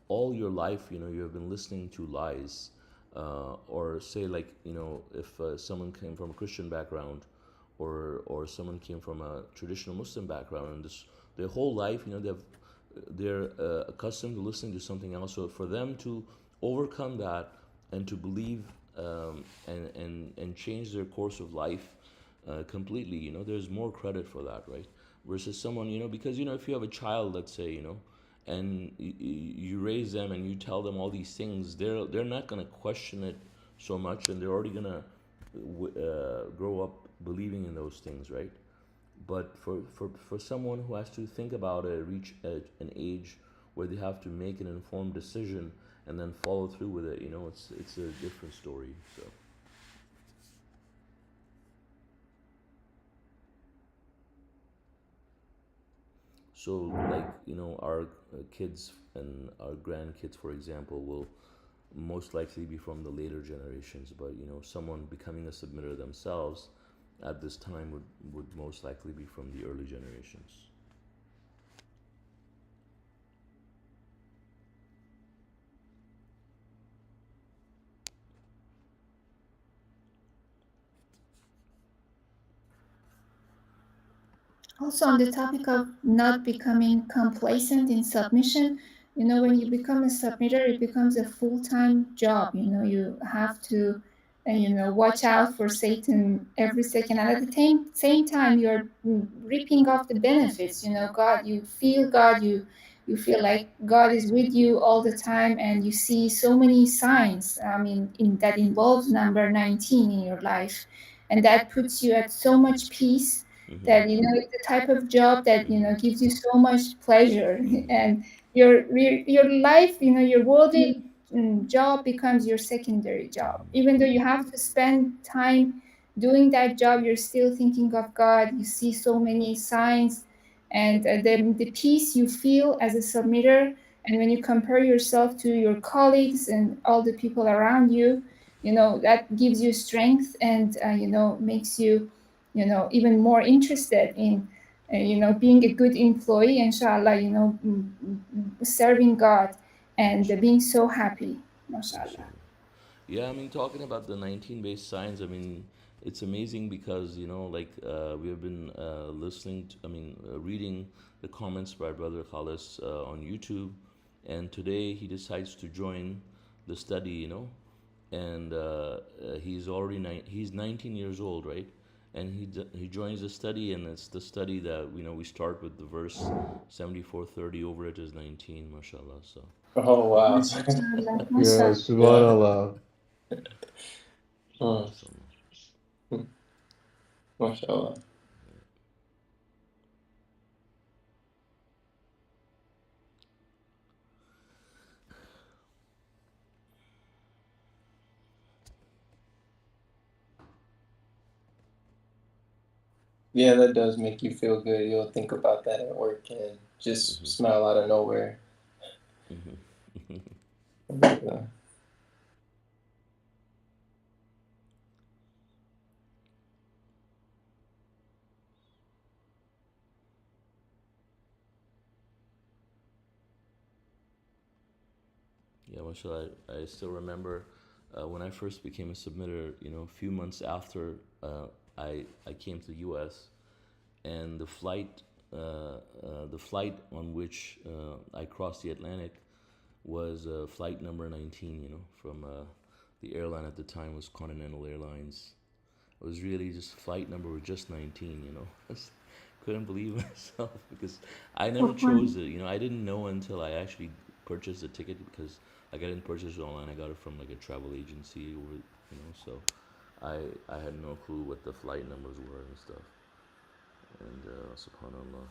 all your life, you have been listening to lies, or say, like, if someone came from a Christian background, or someone came from a traditional Muslim background, and their whole life, they're accustomed to listening to something else. So for them to overcome that and to believe, and change their course of life completely, there's more credit for that, right? Versus someone, because if you have a child, let's say, and you raise them and you tell them all these things, they're not going to question it so much, and they're already going to grow up believing in those things, right? But for someone who has to think about it, reach an age where they have to make an informed decision and then follow through with it, it's a different story. So like, our kids and our grandkids, for example, will most likely be from the later generations, but someone becoming a submitter themselves at this time would most likely be from the early generations. Also, on the topic of not becoming complacent in submission, when you become a submitter, it becomes a full-time job. You have to, watch out for Satan every second. And at the same time, you're reaping off the benefits. God, you feel God, you feel like God is with you all the time, and you see so many signs. I mean, that involves number 19 in your life, and that puts you at so much peace that it's the type of job that gives you so much pleasure, and your life, your worldly job becomes your secondary job. Even though you have to spend time doing that job, you're still thinking of God. You see so many signs, and the peace you feel as a submitter, and when you compare yourself to your colleagues and all the people around you, that gives you strength, and makes you even more interested in being a good employee, inshallah, serving God and being so happy, mashallah. Yeah, I mean, talking about the 19 based signs, I mean, it's amazing because, like, we have been listening to, reading the comments by Brother Khalis on YouTube, and today he decides to join the study, and he's 19 years old, right? And he joins the study, and it's the study that we start with the verse 74:30. Over it is 19, mashallah. So Oh wow. Mashallah, Yeah, mashallah. subhanallah. Oh, mashallah. Yeah, that does make you feel good. You'll think about that at work and just smile out of nowhere. Yeah. Yeah, mashallah, I still remember when I first became a submitter, a few months after I came to the US, and the flight on which I crossed the Atlantic was flight number 19, from the airline at the time was Continental Airlines. It was really just flight number was just 19, Just couldn't believe myself because I never chose it. I didn't know until I actually purchased the ticket because like I didn't purchase it online. I got it from like a travel agency, or so I had no clue what the flight numbers were and stuff. And subhanallah,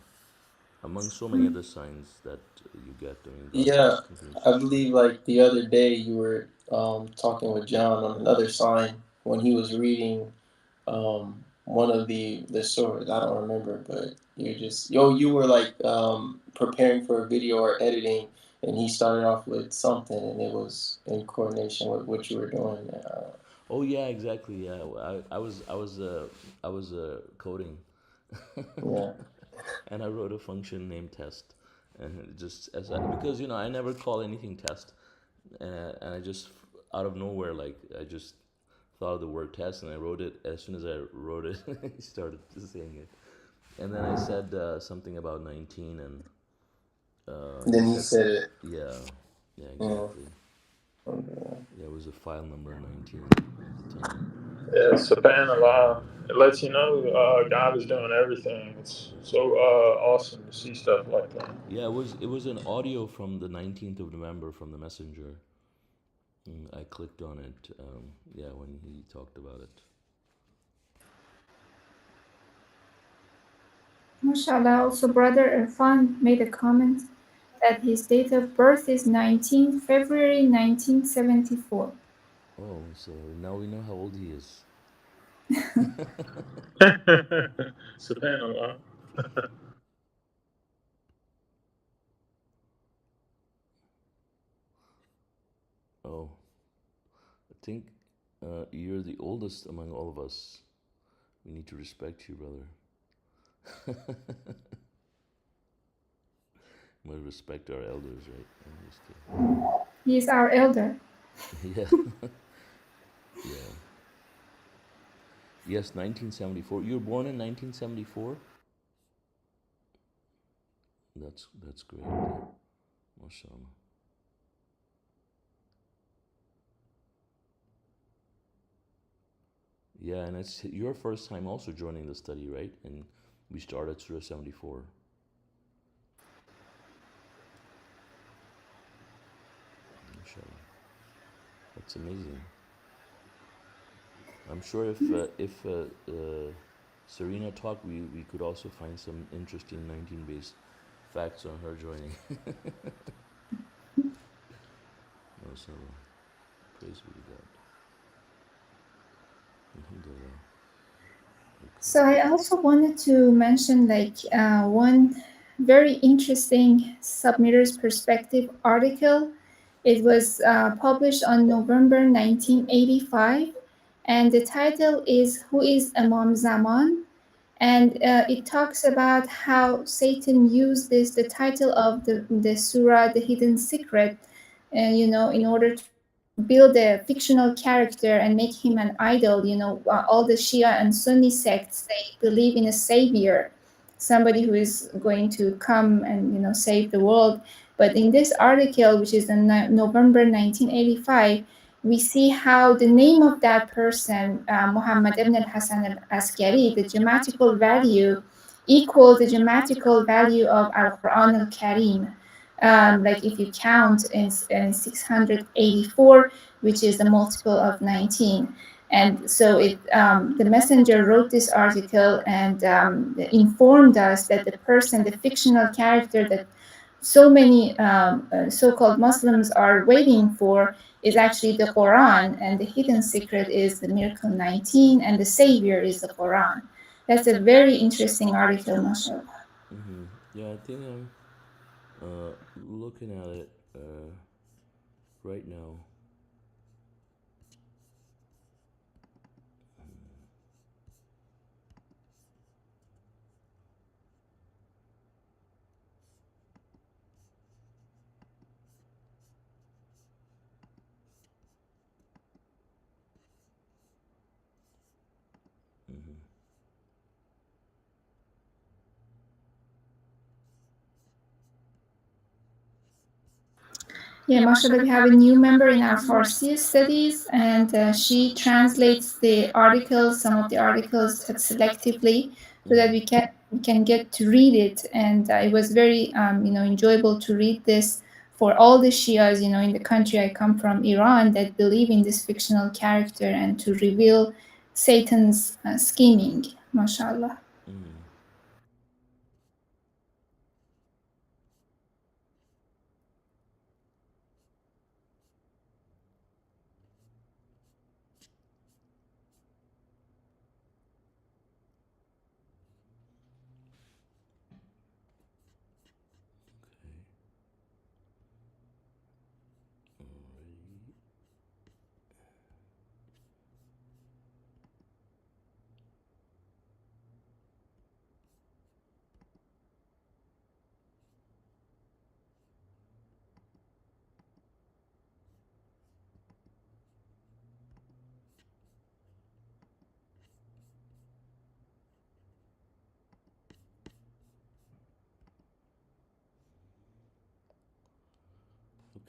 among so many other signs that you get, I mean, God Yeah, continues. I believe like the other day you were talking with John on another sign when he was reading one of the stories. I don't remember, but you were like preparing for a video or editing, and he started off with something, and it was in coordination with what you were doing. Oh yeah, exactly. Yeah, I was coding, Yeah. and I wrote a function named test, and it just because I never call anything test, and I just out of nowhere like I just thought of the word test and I wrote it. As soon as I wrote it, he started saying it, and then I said something about 19, and Then he said said it. yeah, yeah, Yeah. exactly. Yeah, it was a file number 19 at the time. Yeah, subhanallah. It lets you know God is doing everything. It's so awesome to see stuff like that. Yeah, it was an audio from the 19th of November from the messenger. I clicked on it. Yeah, when he talked about it. MashaAllah, also brother Irfan made a comment that his date of birth is 19 February 1974. Oh, so now we know how old he is. subhanallah. Oh, I think you're the oldest among all of us. We need to respect you, brother. We respect our elders, right? I'm just kidding. He is our elder. Yeah, yeah. Yes, 1974. You were born in 1974. That's great. Mashallah. Yeah, and it's your first time also joining the study, right? And we started Surah 74. Mashallah. That's amazing. I'm sure if Serena talked, we could also find some interesting 19 based facts on her joining. Mashallah. Praise be to God. Alhamdulillah. So I also wanted to mention like one very interesting submitter's perspective article. It was published on November 1985, and the title is "Who is Imam Zaman?" And it talks about how Satan used the title of the surah, the hidden secret, in order to build a fictional character and make him an idol. All the Shia and Sunni sects, they believe in a savior, somebody who is going to come and save the world. But in this article, which is in November 1985, we see how the name of that person, Muhammad ibn al-Hasan al-Askari, the grammatical value equals the grammatical value of Al-Quran al-Karim. Like if you count in 684, which is the multiple of 19. And so the messenger wrote this article and informed us that the person, the fictional character that so many so-called Muslims are waiting for is actually the Quran, and the hidden secret is the miracle 19, and the savior is the Quran. That's a very interesting article, mashallah. Yeah, I think I'm looking at it right now. Yeah, mashallah, we have a new member in our Farsi studies, and she translates the articles, some of the articles selectively, so that we can get to read it. And it was very enjoyable to read this for all the Shias, in the country I come from, Iran, that believe in this fictional character and to reveal Satan's scheming. Mashallah.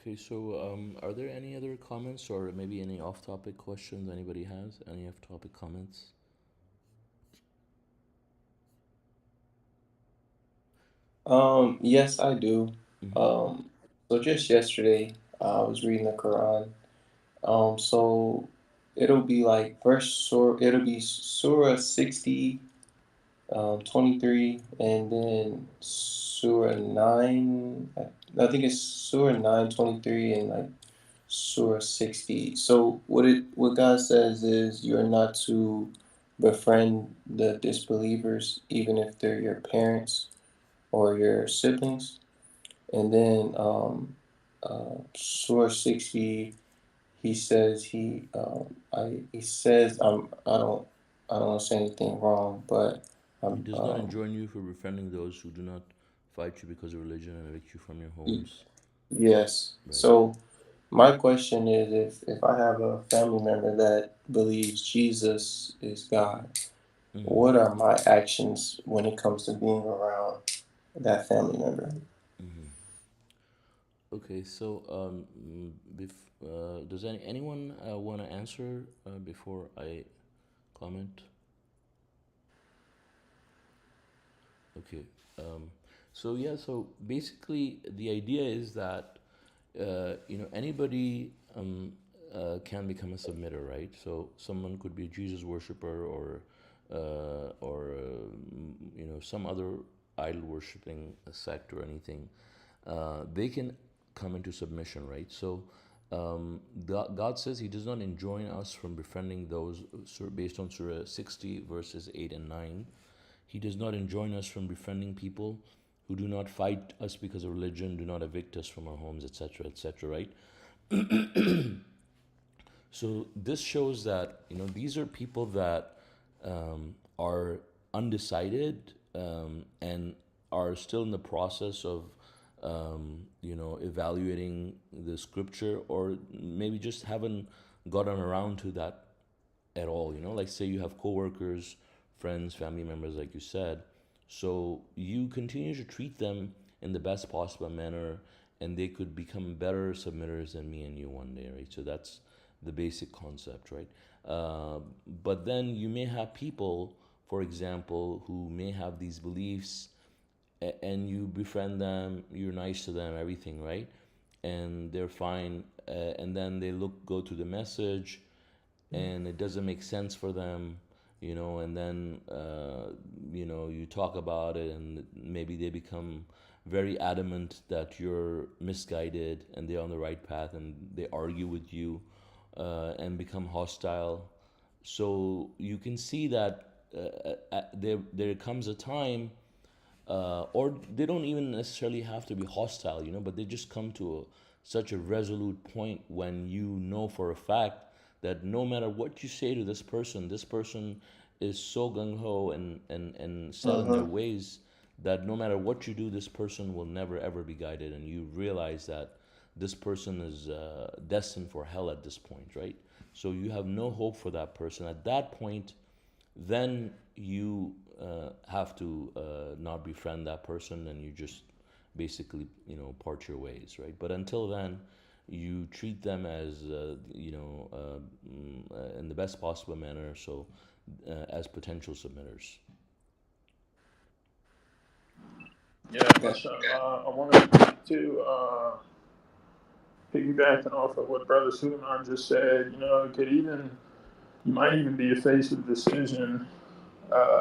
Okay, so are there any other comments or maybe any off-topic questions anybody has? Any off-topic comments? Yes, I do. So just yesterday, I was reading the Quran. So it'll be like it'll be Surah 60, 23, and then Surah 9. I think it's Surah 9, 23, and like Surah 60. So what God says is you're not to befriend the disbelievers, even if they're your parents or your siblings. And then Surah 60, he says he says I don't want to say anything wrong, but He I'm does not enjoin you for befriending those who do not fight you because of religion and evict you from your homes. yes. Right. So my question is, if I have a family member that believes Jesus is God, what are my actions when it comes to being around that family member? Okay, so does anyone want to answer before I comment? Okay. So yeah, so basically the idea is that anybody can become a submitter, right? So someone could be a Jesus worshiper or some other idol worshipping sect or anything. They can come into submission, right? So God says He does not enjoin us from befriending those based on Surah 60 verses 8 and 9. He does not enjoin us from befriending people who do not fight us because of religion, do not evict us from our homes, etc., right? So this shows that these are people that are undecided and are still in the process of evaluating the scripture, or maybe just haven't gotten around to that at all. Like say you have coworkers, friends, family members, like you said. So you continue to treat them in the best possible manner, and they could become better submitters than me and you one day, right? So that's the basic concept, right? But then you may have people, for example, who may have these beliefs, and you befriend them, you're nice to them, everything, right? And they're fine, and then they go to the message, and it doesn't make sense for them, and then you talk about it, and maybe they become very adamant that you're misguided and they're on the right path, and they argue with you and become hostile. So you can see that there comes a time, or they don't even necessarily have to be hostile, but they just come to such a resolute point when you know for a fact that no matter what you say to this person is so gung ho and set in their ways that no matter what you do, this person will never ever be guided, and you realize that this person is destined for hell at this point, right? So you have no hope for that person. At that point, then you have to not befriend that person, and you just basically part your ways, right? But until then, you treat them as in the best possible manner, so as potential submitters. Yeah, mashallah. I wanted to piggybacking off of what Brother Suleman just said. You might even be faced with a decision.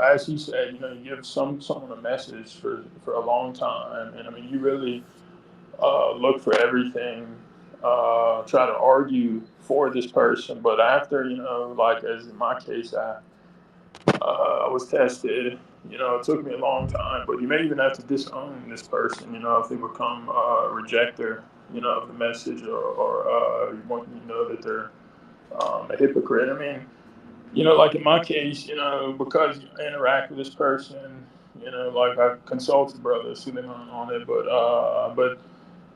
As he said, you give someone a message for a long time, and I mean, you really look for everything, try to argue for this person, but after, like as in my case, I was tested. It took me a long time, but you may even have to disown this person, if they become a rejecter, of the message, or you want to know that they're a hypocrite. I mean, like in my case, because you interact with this person, like I consulted Brother Suleman on it, but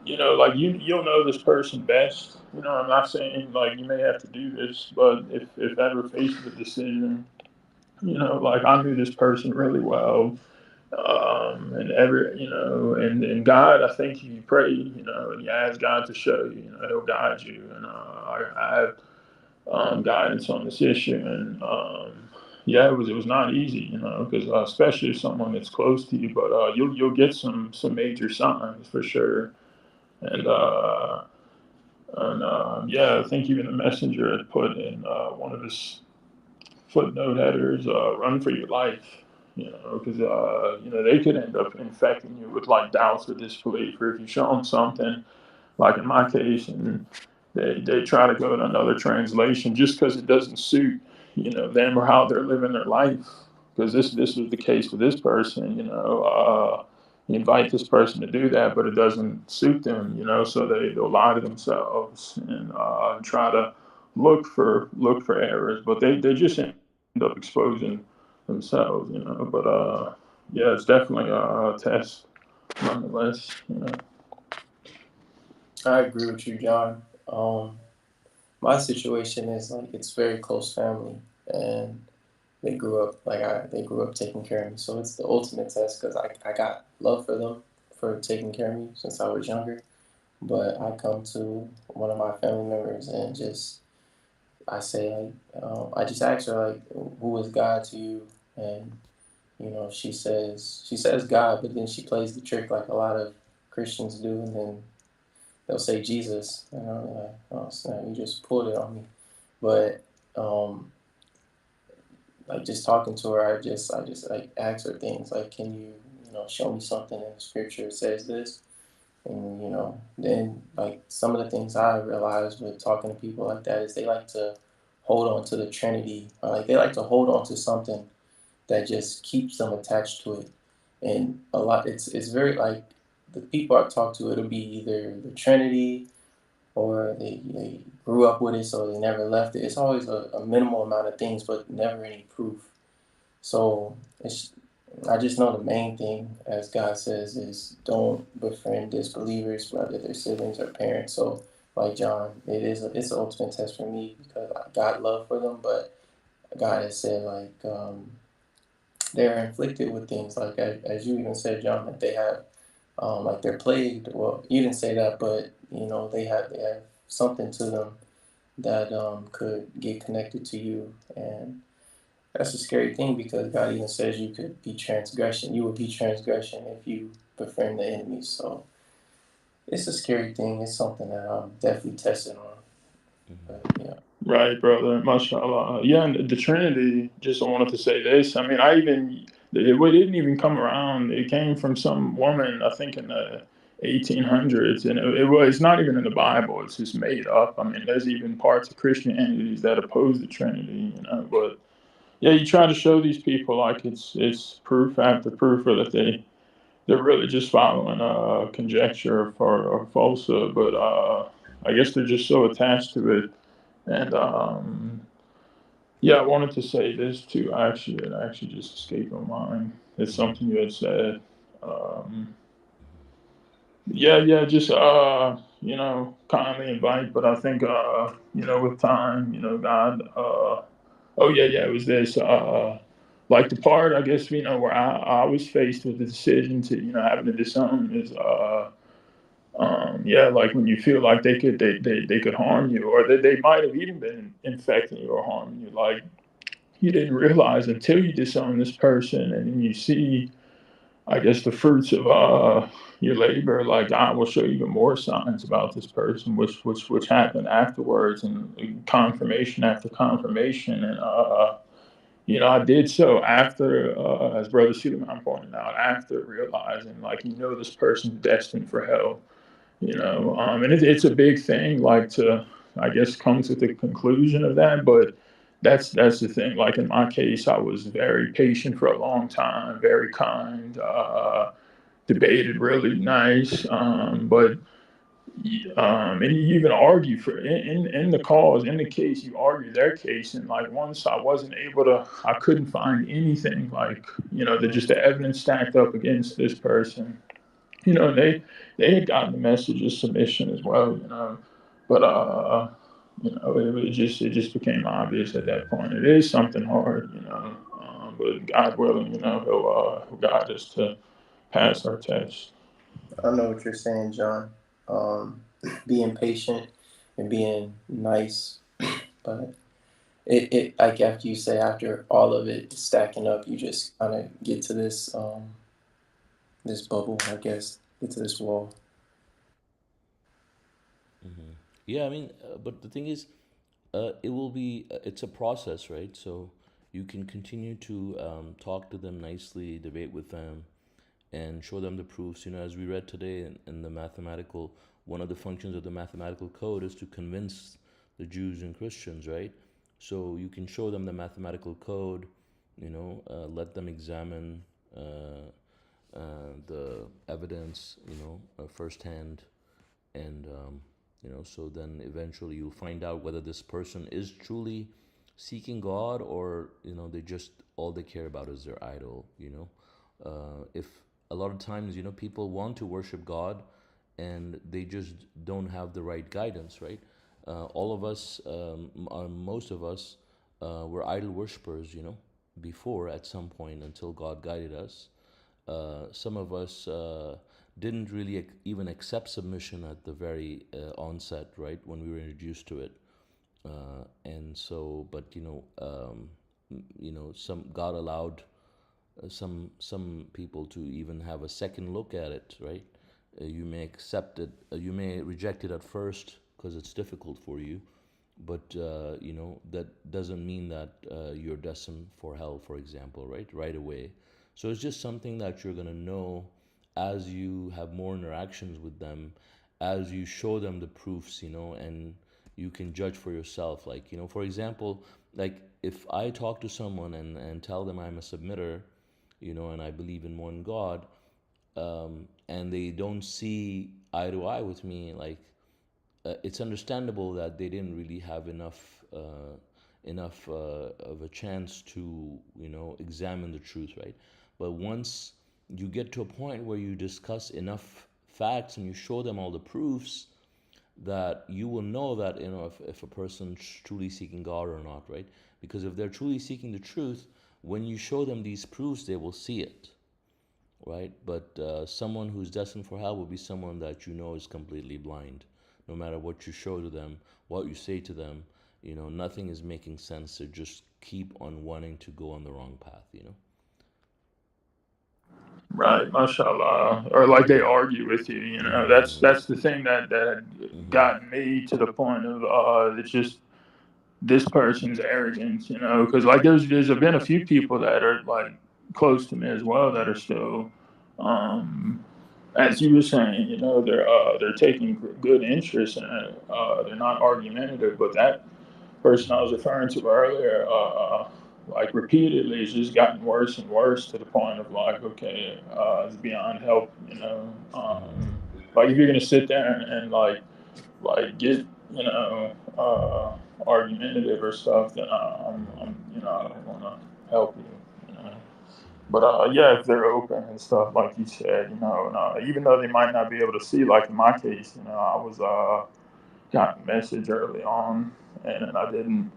like you'll know this person best. I'm not saying like you may have to do this, but if ever faced with a decision, like I knew this person really well, and God, I think you pray, and you ask God to show you, He'll guide you, and I have guidance on this issue, and yeah, it was not easy, because especially if someone that's close to you, but you'll get some major signs for sure, and yeah, I think even the messenger had put in one of his footnote headers, run for your life, because they could end up infecting you with like doubts or disbelief, or if you show them something, like in my case, and they try to go to another translation just because it doesn't suit, them or how they're living their life. Because this was the case with this person, you invite this person to do that, but it doesn't suit them, so they'll lie to themselves and try to look for errors, but they just end up exposing themselves, But yeah, it's definitely a test, nonetheless. I agree with you, John. My situation is like it's very close family, and they grew up taking care of me. So it's the ultimate test because I got love for them for taking care of me since I was younger. But I come to one of my family members and just I say I just ask her like, who is God to you? And she says God, but then she plays the trick like a lot of Christians do, and then they'll say Jesus, and I'm like, oh snap, you just pulled it on me. But like just talking to her, I just like ask her things like, can you show me something in the scripture that says this? And then like some of the things I realized with talking to people like that is they like to hold on to the Trinity, or like they like to hold on to something that just keeps them attached to it. And a lot, it's very like the people I've talked to, it'll be either the Trinity or they grew up with it, so they never left it. It's always a minimal amount of things, but never any proof. So I just know the main thing, as God says, is don't befriend disbelievers, whether they're siblings or parents. So, like John, it's an ultimate test for me because I got love for them, but God has said they're inflicted with things like as you even said, John, that they have like they're plagued. Well, you didn't say that, but they have something to them that could get connected to you, and that's a scary thing because God even says you could be transgression. You would be transgression if you befriend the enemy. So it's a scary thing. It's something that I'm definitely tested on. But yeah. Right, brother. Mashallah. Yeah, and the Trinity, just I wanted to say this. I mean, it didn't even come around. It came from some woman, I think in the 1800s, and it's not even in the Bible. It's just made up. I mean, there's even parts of Christianity that oppose the Trinity, but yeah, you try to show these people like it's proof after proof, or that they're really just following conjecture or falsehood. But I guess they're just so attached to it. And yeah, I wanted to say this too. It actually just escaped my mind. It's something you had said. Um, yeah, just kindly invite. But I think with time, God. Oh yeah, it was this. Like the part, I guess, where I was faced with the decision to, having to disown is, yeah, like when you feel like they could harm you, or that they might have even been infecting you or harming you. Like you didn't realize until you disown this person, and then you see, I guess, the fruits of your labor. Like God will show you even more signs about this person, which happened afterwards, and confirmation after confirmation, and I did so after, as Brother Suleman pointed out, after realizing, like, this person's destined for hell, and it's a big thing, like, to, I guess, come to the conclusion of that. But that's the thing. Like, in my case, I was very patient for a long time, very kind, debated really nice, but and you even argue for in the cause, in the case, you argue their case. And like once I couldn't find anything, like, just the evidence stacked up against this person. They had gotten the message of submission as well, but it just became obvious at that point. It is something hard, but God willing, he'll guide us to pass our test. I know what you're saying, John. Um, being patient and being nice, but it like after you say, after all of it stacking up, you just kind of get to this bubble, I guess, get to this wall. Yeah, I mean, but the thing is, it's a process, right? So you can continue to talk to them nicely, debate with them, and show them the proofs. As we read today in the mathematical, one of the functions of the mathematical code is to convince the Jews and Christians, right? So you can show them the mathematical code, let them examine the evidence, firsthand, and so then eventually you'll find out whether this person is truly seeking God, or they just, all they care about is their idol. If a lot of times, people want to worship God and they just don't have the right guidance, right? All of us, most of us, were idol worshippers, before, at some point, until God guided us. Some of us didn't really even accept submission at the very onset, right, when we were introduced to it. And so, but some God allowed some people to even have a second look at it, right? You may accept it, you may reject it at first because it's difficult for you, but that doesn't mean that you're destined for hell, for example, right away. So it's just something that you're going to know as you have more interactions with them, as you show them the proofs, and you can judge for yourself. Like, for example, like if I talk to someone and tell them I'm a submitter, and I believe in one God, and they don't see eye to eye with me, like, it's understandable that they didn't really have enough of a chance to examine the truth, right? But once you get to a point where you discuss enough facts and you show them all the proofs, that you will know that if a person's truly seeking God or not, right? Because if they're truly seeking the truth, when you show them these proofs, they will see it, right? But someone who's destined for hell will be someone that is completely blind. No matter what you show to them, what you say to them, nothing is making sense. They just keep on wanting to go on the wrong path, Right, mashallah. Or like they argue with you, That's the thing that had gotten me to the point of it's just this person's arrogance, because like there's been a few people that are like close to me as well that are still, as you were saying, they're taking good interest in it. They're not argumentative, but that person I was referring to earlier, like repeatedly, it's just gotten worse and worse to the point of like, okay, it's beyond help, you know. Like if you're gonna sit there and like get, you know, argumentative or stuff, then I'm you know, I don't want to help you, you know. But yeah, if they're open and stuff, like you said, you know, and even though they might not be able to see, like in my case, you know, I was got a message early on, and I didn't.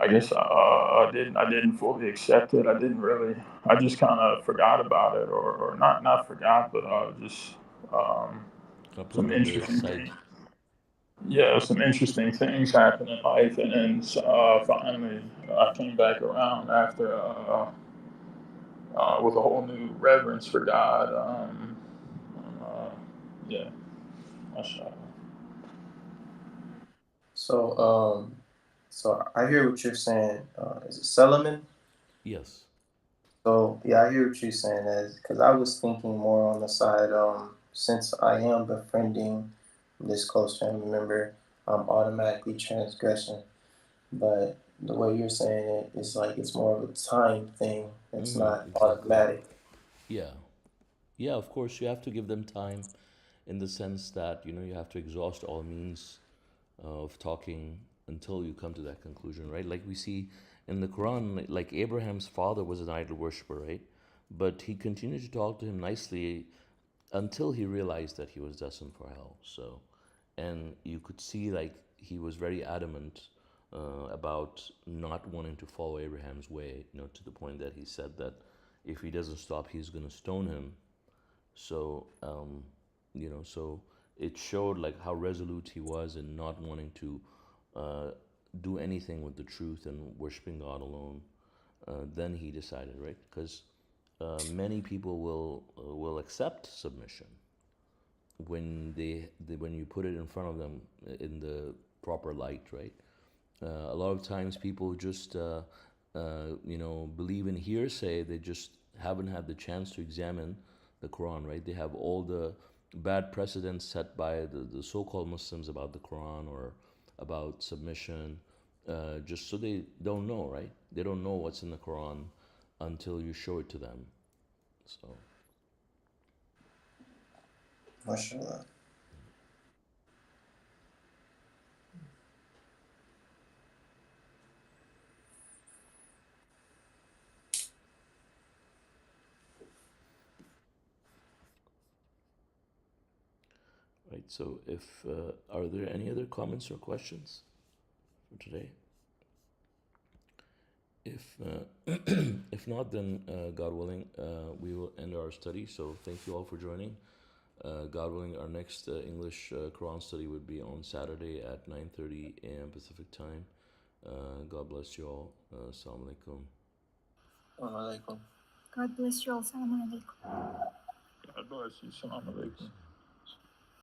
I guess I didn't fully accept it. I didn't really. I just kind of forgot about it, or not forgot, but just um, Put some it on the interesting side. things. Yeah, some interesting things happened in life, and then finally I came back around after with a whole new reverence for God. Uh, yeah, mashallah. So, so I hear what you're saying. Is it Salãmun? Yes. So yeah, I hear what you're saying. As because I was thinking more on the side. Since I am befriending this close family member, I'm automatically transgressing. But the way you're saying it is like it's more of a time thing. It's not Exactly. automatic. Yeah. Yeah, of course, you have to give them time in the sense that, you know, you have to exhaust all means of talking until you come to that conclusion, right? Like we see in the Quran, like Abraham's father was an idol worshiper, right? But he continued to talk to him nicely until he realized that he was destined for hell. So, and you could see like he was very adamant about not wanting to follow Abraham's way, you know, to the point that he said that if he doesn't stop, he's going to stone him. So, you know, so it showed like how resolute he was in not wanting to uh, do anything with the truth and worshiping God alone. Then he decided, right? Because many people will accept submission when when you put it in front of them in the proper light, right? A lot of times people just you know, believe in hearsay. They just haven't had the chance to examine the Quran, right? They have all the bad precedents set by the so-called Muslims about the Quran or about submission, just so they don't know, right? They don't know what's in the Quran until you show it to them. So, Mashallah. right. So, if are there any other comments or questions for today? If if not, then God willing, we will end our study. So thank you all for joining. God willing, our next English Quran study would be on Saturday at 9:30 a.m. Pacific time. God bless you all. Assalamu alaikum. Alaikum. God bless you all. Salāmun Alaykum. God bless you. Salam alaikum.